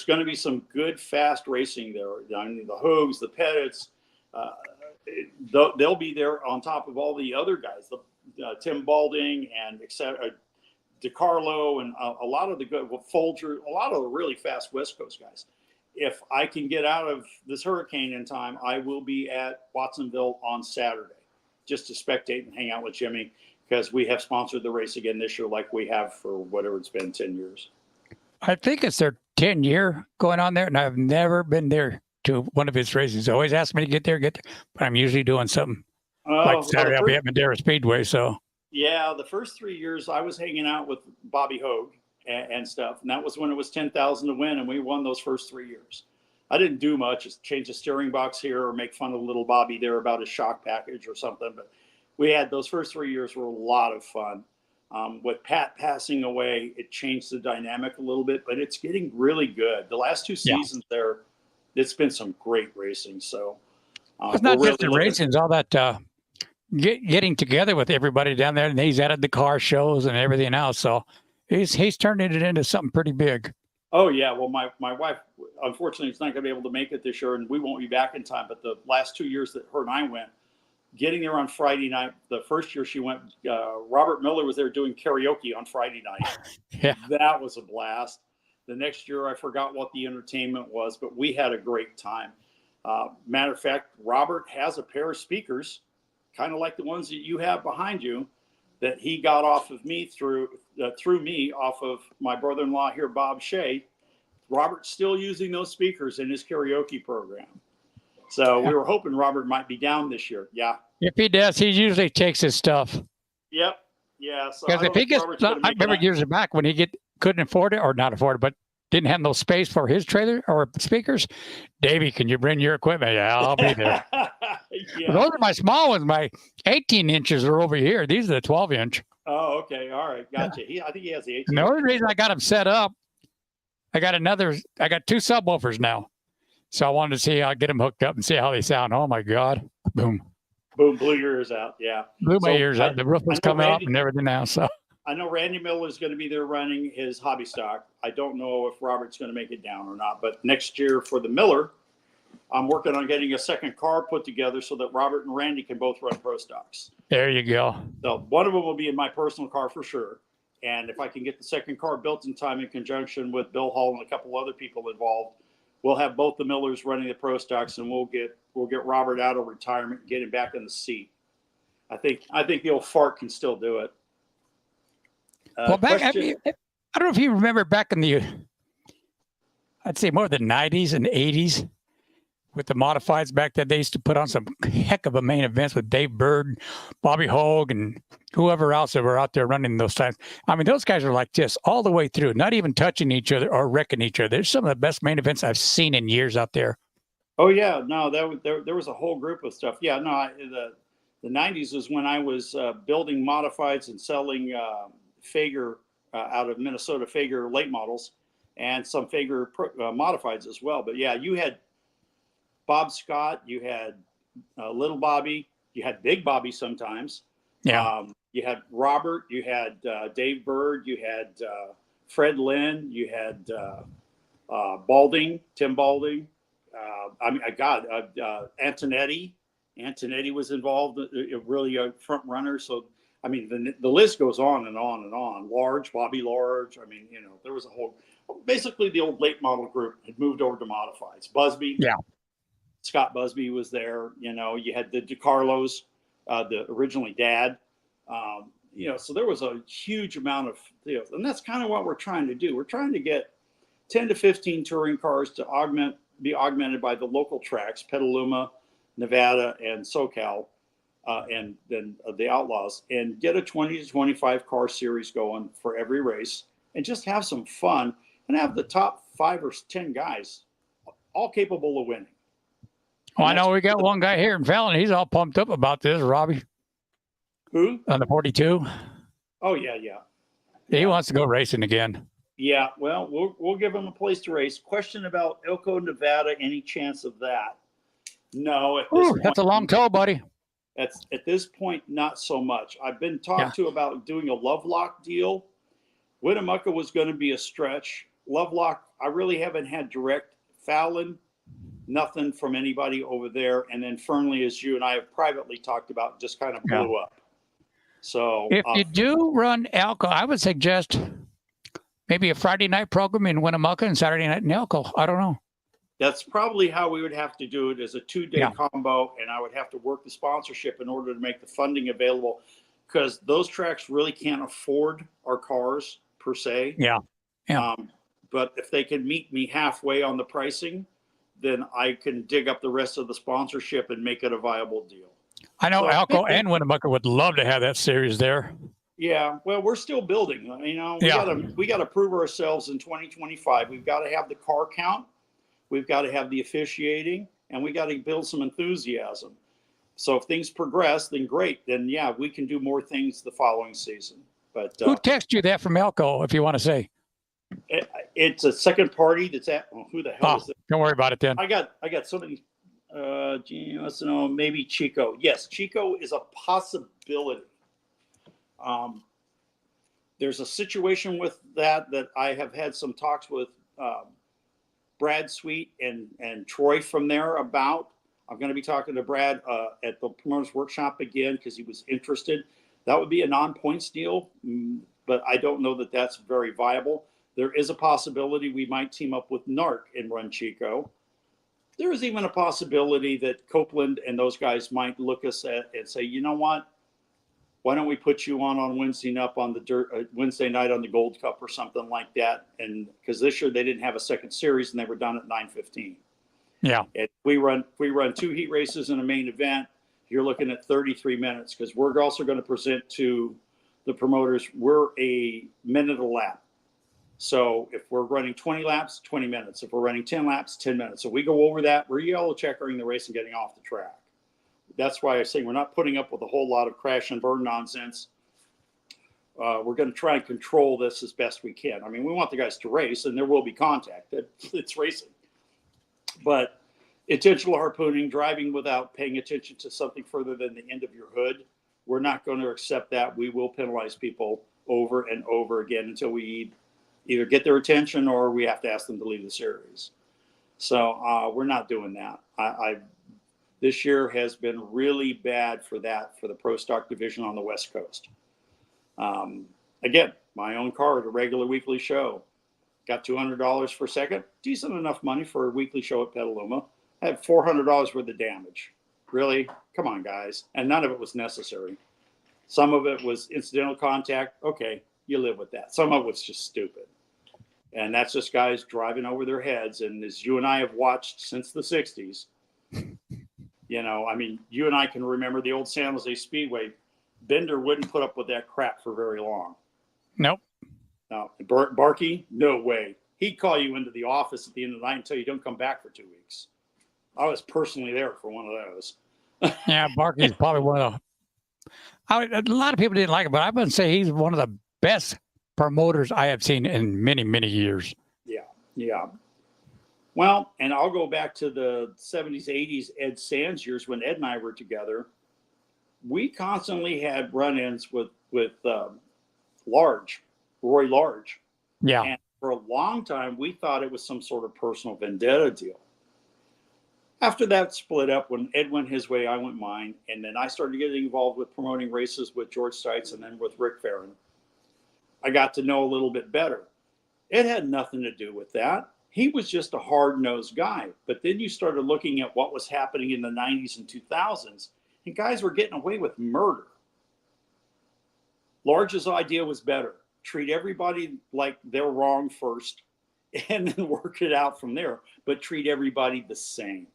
going to be some good, fast racing there. I mean, the Hoogs, the Pettits, they'll be there on top of all the other guys, Tim Balding and DeCarlo and a lot of the good Folger, a lot of the really fast West Coast guys. If I can get out of this hurricane in time, I will be at Watsonville on Saturday just to spectate and hang out with Jimmy, because we have sponsored the race again this year like we have for whatever it's been, 10 years. I think it's their 10-year going on there, and I've never been there to one of his races. They always ask me to get there, but I'm usually doing something. Like Saturday, I'll be at Madera Speedway. So yeah, the first 3 years I was hanging out with Bobby Hogue and stuff, and that was when it was 10,000 to win, and we won those first 3 years. I didn't do much, just change the steering box here or make fun of little Bobby there about his shock package or something. But we had those first 3 years were a lot of fun. With Pat passing away, it changed the dynamic a little bit, but it's getting really good. The last 2 seasons there, it's been some great racing. So it's not just the racing, it's all that getting together with everybody down there, and he's added the car shows and everything else. So he's turning it into something pretty big. Oh yeah, well my wife unfortunately is not going to be able to make it this year, and we won't be back in time. But the last 2 years that her and I went, getting there on Friday night, the first year she went, Robert Miller was there doing karaoke on Friday night. Yeah, that was a blast. The next year I forgot what the entertainment was, but we had a great time. Matter of fact, Robert has a pair of speakers, kind of like the ones that you have behind you, that he got off of me through me off of my brother-in-law here, Bob Shea. Robert's still using those speakers in his karaoke program. So we were hoping Robert might be down this year. Yeah. If he does, he usually takes his stuff. Yep. Yeah. So because if he gets, I remember years back when he couldn't afford it, or not afford it, but didn't have no space for his trailer or speakers. Davey, can you bring your equipment? Yeah, I'll be there. Yeah. Those are my small ones. My 18 inches are over here. These are the 12-inch. Oh, okay. All right. Gotcha. I think he has the 18. And the only reason I got them set up, I got 2 subwoofers now. So I wanted to see how I get them hooked up and see how they sound. Oh my God. Boom. Boom. Blew your ears out. Yeah. Blew my ears out. The roof was coming up and everything now. So I know Randy Miller is going to be there running his hobby stock. I don't know if Robert's going to make it down or not, but next year for the Miller, I'm working on getting a second car put together so that Robert and Randy can both run pro stocks. There you go. So one of them will be in my personal car for sure. And if I can get the second car built in time in conjunction with Bill Hall and a couple other people involved, we'll have both the Millers running the pro stocks, and we'll get Robert out of retirement and get him back in the seat. I think the old fart can still do it. Well, back, I don't know if you remember back in the, I'd say more of the 90s and 80s with the modifieds back then. They used to put on some heck of a main events with Dave Bird, Bobby Hogue, and whoever else that were out there running those times. I mean, those guys are like this all the way through, not even touching each other or wrecking each other. There's some of the best main events I've seen in years out there. Oh, yeah. No, there was a whole group of stuff. Yeah, no, the 90s was when I was building modifieds and selling Fager out of Minnesota, Fager late models, and some Fager modifieds as well. But yeah, you had Bob Scott, you had Little Bobby, you had Big Bobby sometimes. Yeah. You had Robert, you had Dave Bird, you had Fred Lynn, you had Balding, Tim Balding. Antonetti. Antonetti was involved, really a front runner. So I mean, the list goes on and on and on. Large, Bobby Large. I mean, there was a whole, basically the old late model group had moved over to modifieds. Busby. Yeah. Scott Busby was there. You had the DeCarlos, the originally dad. So there was a huge amount of deals. And that's kind of what we're trying to do. We're trying to get 10 to 15 touring cars to be augmented by the local tracks, Petaluma, Nevada, and SoCal, and then the Outlaws, and get a 20 to 25 car series going for every race, and just have some fun and have the top 5 or 10 guys all capable of winning. Well, I know we got one guy here in Fallon. He's all pumped up about this, Robbie. Who? On the 42. Oh, yeah. He wants to go racing again. Yeah, well, we'll give him a place to race. Question about Elko, Nevada. Any chance of that? No. That's a long tow, buddy. At this point, not so much. I've been talked to about doing a Lovelock deal. Winnemucca was going to be a stretch. Lovelock, I really haven't had direct. Fallon, nothing from anybody over there. And then Fernley, as you and I have privately talked about, just kind of blew up. So if you do run Elko, I would suggest maybe a Friday night program in Winnemucca and Saturday night in Elko. I don't know. That's probably how we would have to do it, as a 2-day combo, and I would have to work the sponsorship in order to make the funding available, because those tracks really can't afford our cars per se. Yeah. But if they can meet me halfway on the pricing, then I can dig up the rest of the sponsorship and make it a viable deal. I know Elko and Winnemucca would love to have that series there. Yeah, well, we're still building. We got to prove ourselves in 2025. We've got to have the car count. We've got to have the officiating, and we got to build some enthusiasm. So if things progress, then great. Then, we can do more things the following season. But who texted you that from Elko, if you want to say? It's a second party that's at. Who the hell is it? Don't worry about it then. I got so many. Let's know, maybe Chico. Yes, Chico is a possibility. There's a situation with that I have had some talks with Brad Sweet and Troy from there about. I'm going to be talking to Brad at the Promoters Workshop again because he was interested. That would be a non-points deal, but I don't know that that's very viable. There is a possibility we might team up with NARC and run Chico. There is even a possibility that Copeland and those guys might look us at and say, you know what? Why don't we put you on Wednesday night on the Wednesday night on the Gold Cup or something like that? And because this year they didn't have a second series and they were done at 9:15. Yeah. If we run 2 heat races in a main event, you're looking at 33 minutes, because we're also going to present to the promoters. We're a minute a lap. So if we're running 20 laps, 20 minutes. If we're running 10 laps, 10 minutes. So we go over that, we're yellow checkering the race and getting off the track. That's why I say we're not putting up with a whole lot of crash and burn nonsense. We're going to try and control this as best we can. I mean, we want the guys to race, and there will be contact. It's racing. But intentional harpooning, driving without paying attention to something further than the end of your hood, we're not going to accept that. We will penalize people over and over again until we either get their attention or we have to ask them to leave the series. So we're not doing that. This year has been really bad for the Pro Stock division on the West Coast. Again, my own car at a regular weekly show. Got $200 for second. Decent enough money for a weekly show at Petaluma. I had $400 worth of damage. Really? Come on, guys. And none of it was necessary. Some of it was incidental contact. Okay, you live with that. Some of it was just stupid. And that's just guys driving over their heads. And as you and I have watched since the 60s, I mean, you and I can remember the old San Jose Speedway. Bender wouldn't put up with that crap for very long. Nope. No. Barkey, no way. He'd call you into the office at the end of the night and tell you don't come back for 2 weeks. I was personally there for one of those. Yeah, Barkey's probably one of a lot of people didn't like it, but I wouldn't say he's one of the best promoters I have seen in many, many years. Yeah. Well, and I'll go back to the 70s, 80s, Ed Sands years when Ed and I were together. We constantly had run-ins with Roy Large. Yeah. And for a long time, we thought it was some sort of personal vendetta deal. After that split up, when Ed went his way, I went mine. And then I started getting involved with promoting races with George Stites and then with Rick Farron. I got to know a little bit better. It had nothing to do with that. He was just a hard-nosed guy. But then you started looking at what was happening in the 90s and 2000s, and guys were getting away with murder. Large's idea was better. Treat everybody like they're wrong first and then work it out from there, but treat everybody the same.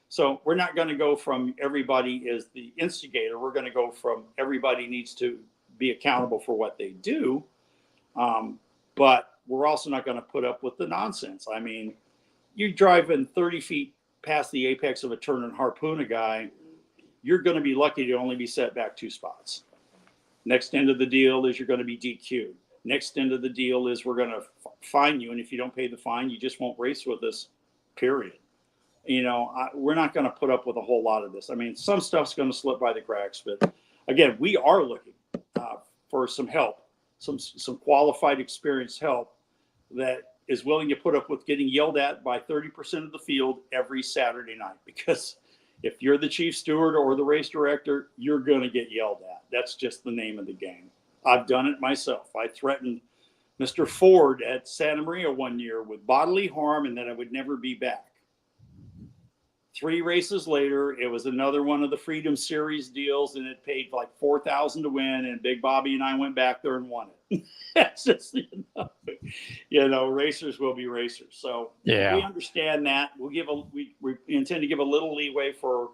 So we're not going to go from everybody is the instigator. We're going to go from everybody needs to be accountable for what they do. But we're also not going to put up with the nonsense. I mean, you're driving 30 feet past the apex of a turn and harpoon a guy, you're going to be lucky to only be set back 2 spots. Next end of the deal is you're going to be DQ'd. Next end of the deal is we're going to fine you. And if you don't pay the fine, you just won't race with us, period. You know, we're not going to put up with a whole lot of this. I mean, some stuff's going to slip by the cracks. But again, we are looking for some help, some qualified, experienced help that is willing to put up with getting yelled at by 30% of the field every Saturday night. Because if you're the chief steward or the race director, you're going to get yelled at. That's just the name of the game. I've done it myself. I threatened Mr. Ford at Santa Maria one year with bodily harm and that I would never be back. 3 races later, it was another one of the Freedom Series deals, and it paid like $4,000 to win. And Big Bobby and I went back there and won it. That's just, racers will be racers. So Yeah, we understand that. We intend to give a little leeway for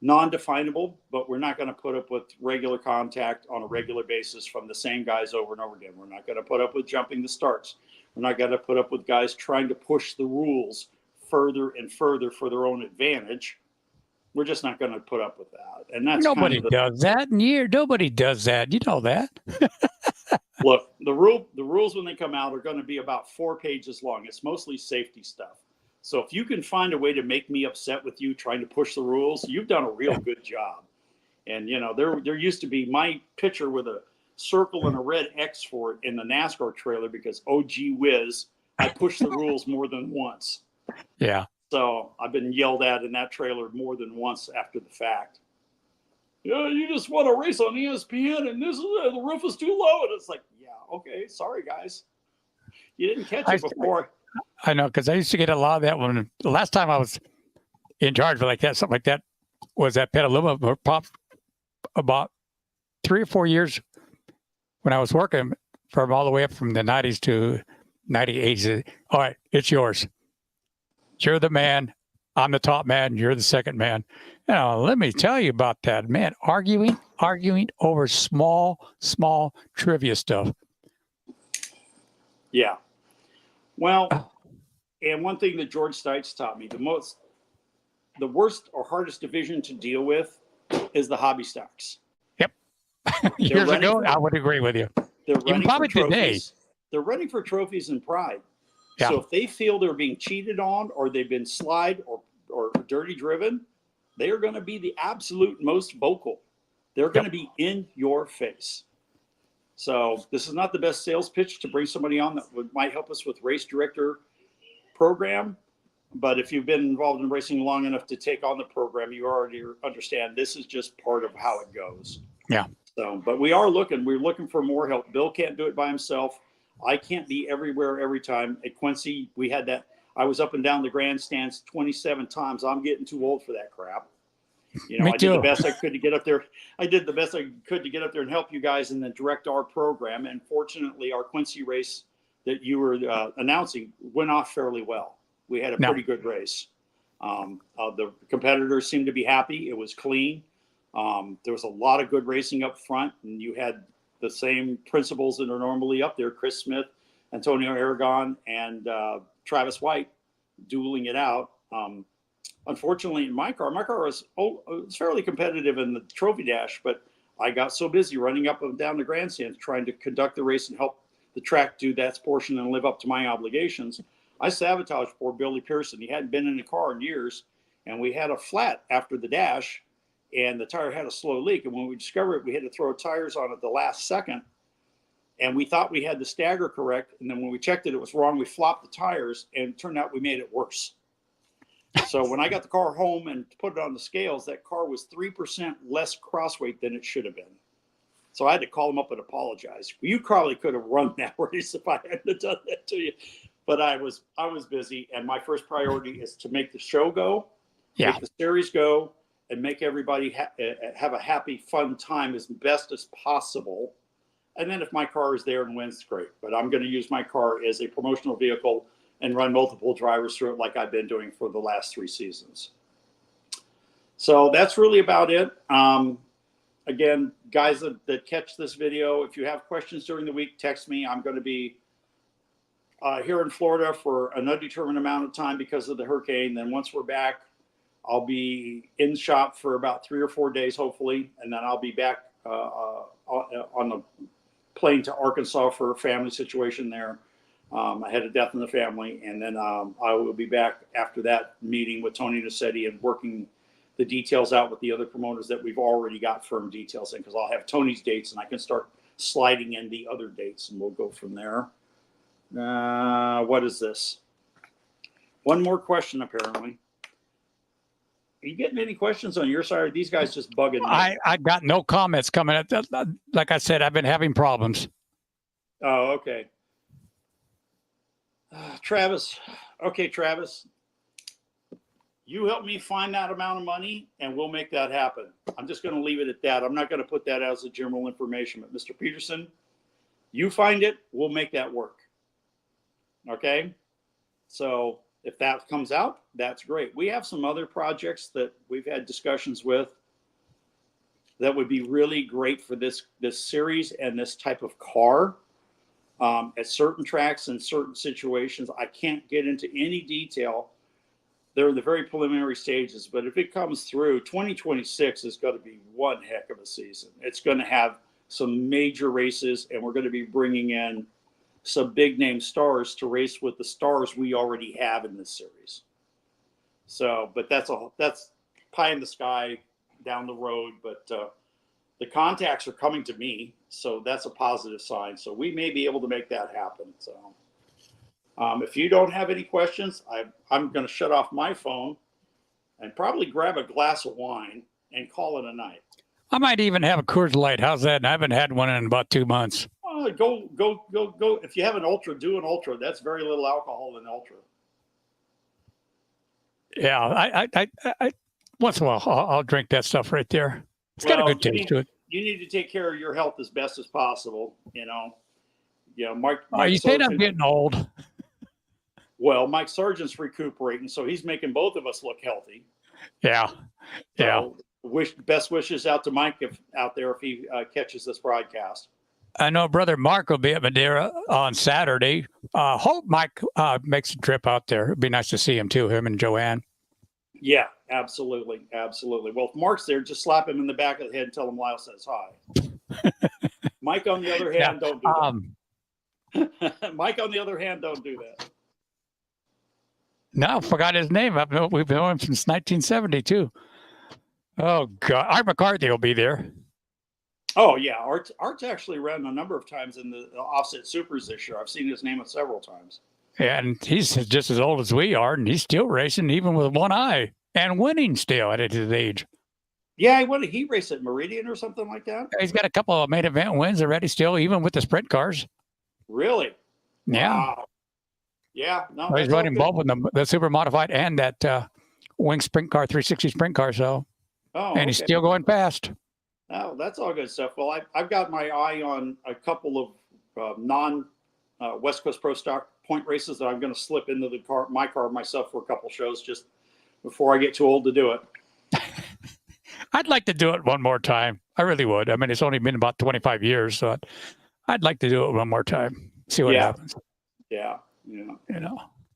non-definable, but we're not going to put up with regular contact on a regular basis from the same guys over and over again. We're not going to put up with jumping the starts. We're not going to put up with guys trying to push the rules further and further for their own advantage. We're just not going to put up with that. And that's nobody does that. Nobody does that. You know that. Look, the rules when they come out are going to be about 4 pages long. It's mostly safety stuff. So if you can find a way to make me upset with you trying to push the rules, you've done a real good job. And there used to be my picture with a circle and a red X for it in the NASCAR trailer because, oh gee whiz, I pushed the rules more than once. Yeah. So I've been yelled at in that trailer more than once after the fact. Yeah, you just want to race on ESPN and the roof is too low. And it's like, yeah, okay, sorry guys. You didn't catch it before. I know, because I used to get a lot of that when the last time I was in charge of something like that was at Petaluma, popped about 3 or 4 years when I was working from all the way up from the 90s to 98. All right, it's yours. You're the man. I'm the top man. You're the second man. Let me tell you about that, man. Arguing over small trivia stuff. Yeah. Well, and one thing that George Stites taught me, the worst or hardest division to deal with is the hobby stocks. Yep. Years ago, I would agree with you. They're running probably for trophies. Today. They're running for trophies and pride. Yeah. So if they feel they're being cheated on or they've been slide or dirty driven, they are going to be the absolute most vocal. They're going to be in your face. So this is not the best sales pitch to bring somebody on that might help us with race director program. But if you've been involved in racing long enough to take on the program, you already understand this is just part of how it goes. Yeah. So, but we're looking for more help. Bill can't do it by himself. I can't be everywhere every time. At Quincy, we had that. I was up and down the grandstands 27 times. I'm getting too old for that crap. Me I too. did the best I could to get up there. I did the best I could to get up there and help you guys and then direct our program. And fortunately, our Quincy race that you were announcing went off fairly well. We had a pretty good race. The competitors seemed to be happy. It was clean. There was a lot of good racing up front, and you had the same principals that are normally up there: Chris Smith, Antonio Aragon, and Travis White dueling it out. Unfortunately, in my car was fairly competitive in the trophy dash, but I got so busy running up and down the grandstands trying to conduct the race and help the track do that portion and live up to my obligations. I sabotaged poor Billy Pearson. He hadn't been in a car in years, and we had a flat after the dash, and the tire had a slow leak. And when we discovered it, we had to throw tires on at the last second, and we thought we had the stagger correct. And then when we checked it, it was wrong. We flopped the tires, and it turned out we made it worse. So when I got the car home and put it on the scales, that car was 3% less crossweight than it should have been. So I had to call him up and apologize. You probably could have run that race if I hadn't done that to you, but I was busy, and my first priority is to make the show go, make the series go, and make everybody have a happy, fun time as best as possible. And then if my car is there and wins, great. But I'm going to use my car as a promotional vehicle and run multiple drivers through it like I've been doing for the last 3 seasons. So that's really about it. Again, guys that catch this video, if you have questions during the week, text me. I'm going to be here in Florida for an undetermined amount of time because of the hurricane. Then once we're back, I'll be in the shop for about 3 or 4 days, hopefully. And then I'll be back on the plane to Arkansas for a family situation there. I had a death in the family, and then I will be back after that meeting with Tony Nassetti and working the details out with the other promoters that we've already got firm details in, because I'll have Tony's dates and I can start sliding in the other dates, and we'll go from there. What is this? One more question, apparently. Are you getting any questions on your side? Or are these guys just bugging me? I got no comments coming. Like I said, I've been having problems. Oh, okay. Travis. Okay, Travis. You help me find that amount of money, and we'll make that happen. I'm just going to leave it at that. I'm not going to put that as a general information. But Mr. Peterson, you find it, we'll make that work. Okay? So if that comes out, that's great. We have some other projects that we've had discussions with that would be really great for this series and this type of car. At certain tracks and certain situations, I can't get into any detail. They're in the very preliminary stages, but if it comes through, 2026 is going to be one heck of a season. It's going to have some major races, and we're going to be bringing in some big name stars to race with the stars we already have in this series. So, but that's pie in the sky down the road, but the contacts are coming to me, so that's a positive sign. So we may be able to make that happen. So if you don't have any questions, I'm going to shut off my phone and probably grab a glass of wine and call it a night. I might even have a Coors Light. How's that? I haven't had one in about 2 months. Go. If you have an Ultra, do an Ultra. That's very little alcohol in Ultra. Yeah, I once in a while I'll drink that stuff right there. It's got a good taste to it. You need to take care of your health as best as possible. Mike. You saying I'm getting old? Well, Mike Sargent's recuperating, so he's making both of us look healthy. Yeah. So best wishes out to Mike if he catches this broadcast. I know brother Mark will be at Madeira on Saturday. Hope Mike makes a trip out there. It'd be nice to see him too, him and Joanne. Yeah, absolutely. Well, if Mark's there, just slap him in the back of the head and tell him Lyle says hi. Mike, on the other hand, don't do that. Mike, on the other hand, don't do that. No, forgot his name. We've known him since 1972. Oh, God. Art McCarthy will be there. Oh, yeah. Art's actually ran a number of times in the Offset Supers this year. I've seen his name several times. Yeah, and he's just as old as we are, and he's still racing even with one eye and winning still at his age. Yeah, he raced at Meridian or something like that? He's got a couple of main event wins already still, even with the sprint cars. Really? Yeah. Wow. Yeah. No, he's running both with the super modified and that wing sprint car, 360 sprint car. So, and he's still going fast. Oh, that's all good stuff. Well, I've got my eye on a couple of non-West Coast Pro Stock point races that I'm going to slip into my car myself for a couple shows just before I get too old to do it. I'd like to do it one more time. I really would. I mean, it's only been about 25 years, so I'd like to do it one more time. See what happens. Yeah.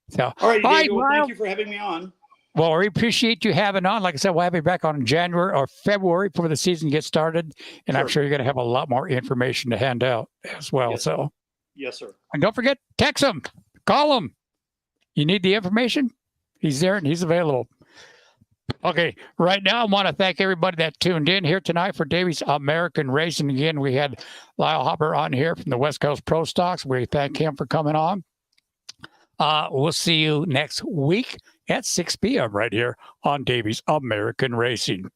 So, all right, Davey, well, thank you for having me on. Well, we appreciate you having on. Like I said, we'll have you back on in January or February before the season gets started. And I'm sure you're going to have a lot more information to hand out as well. Yes, so, yes, sir. And don't forget, text him, call him. You need the information? He's there and he's available. Okay, right now I want to thank everybody that tuned in here tonight for Davey's American Racing. Again, we had Lyle Hopper on here from the West Coast Pro Stocks. We thank him for coming on. We'll see you next week. at 6 p.m. right here on Davey's American Racing.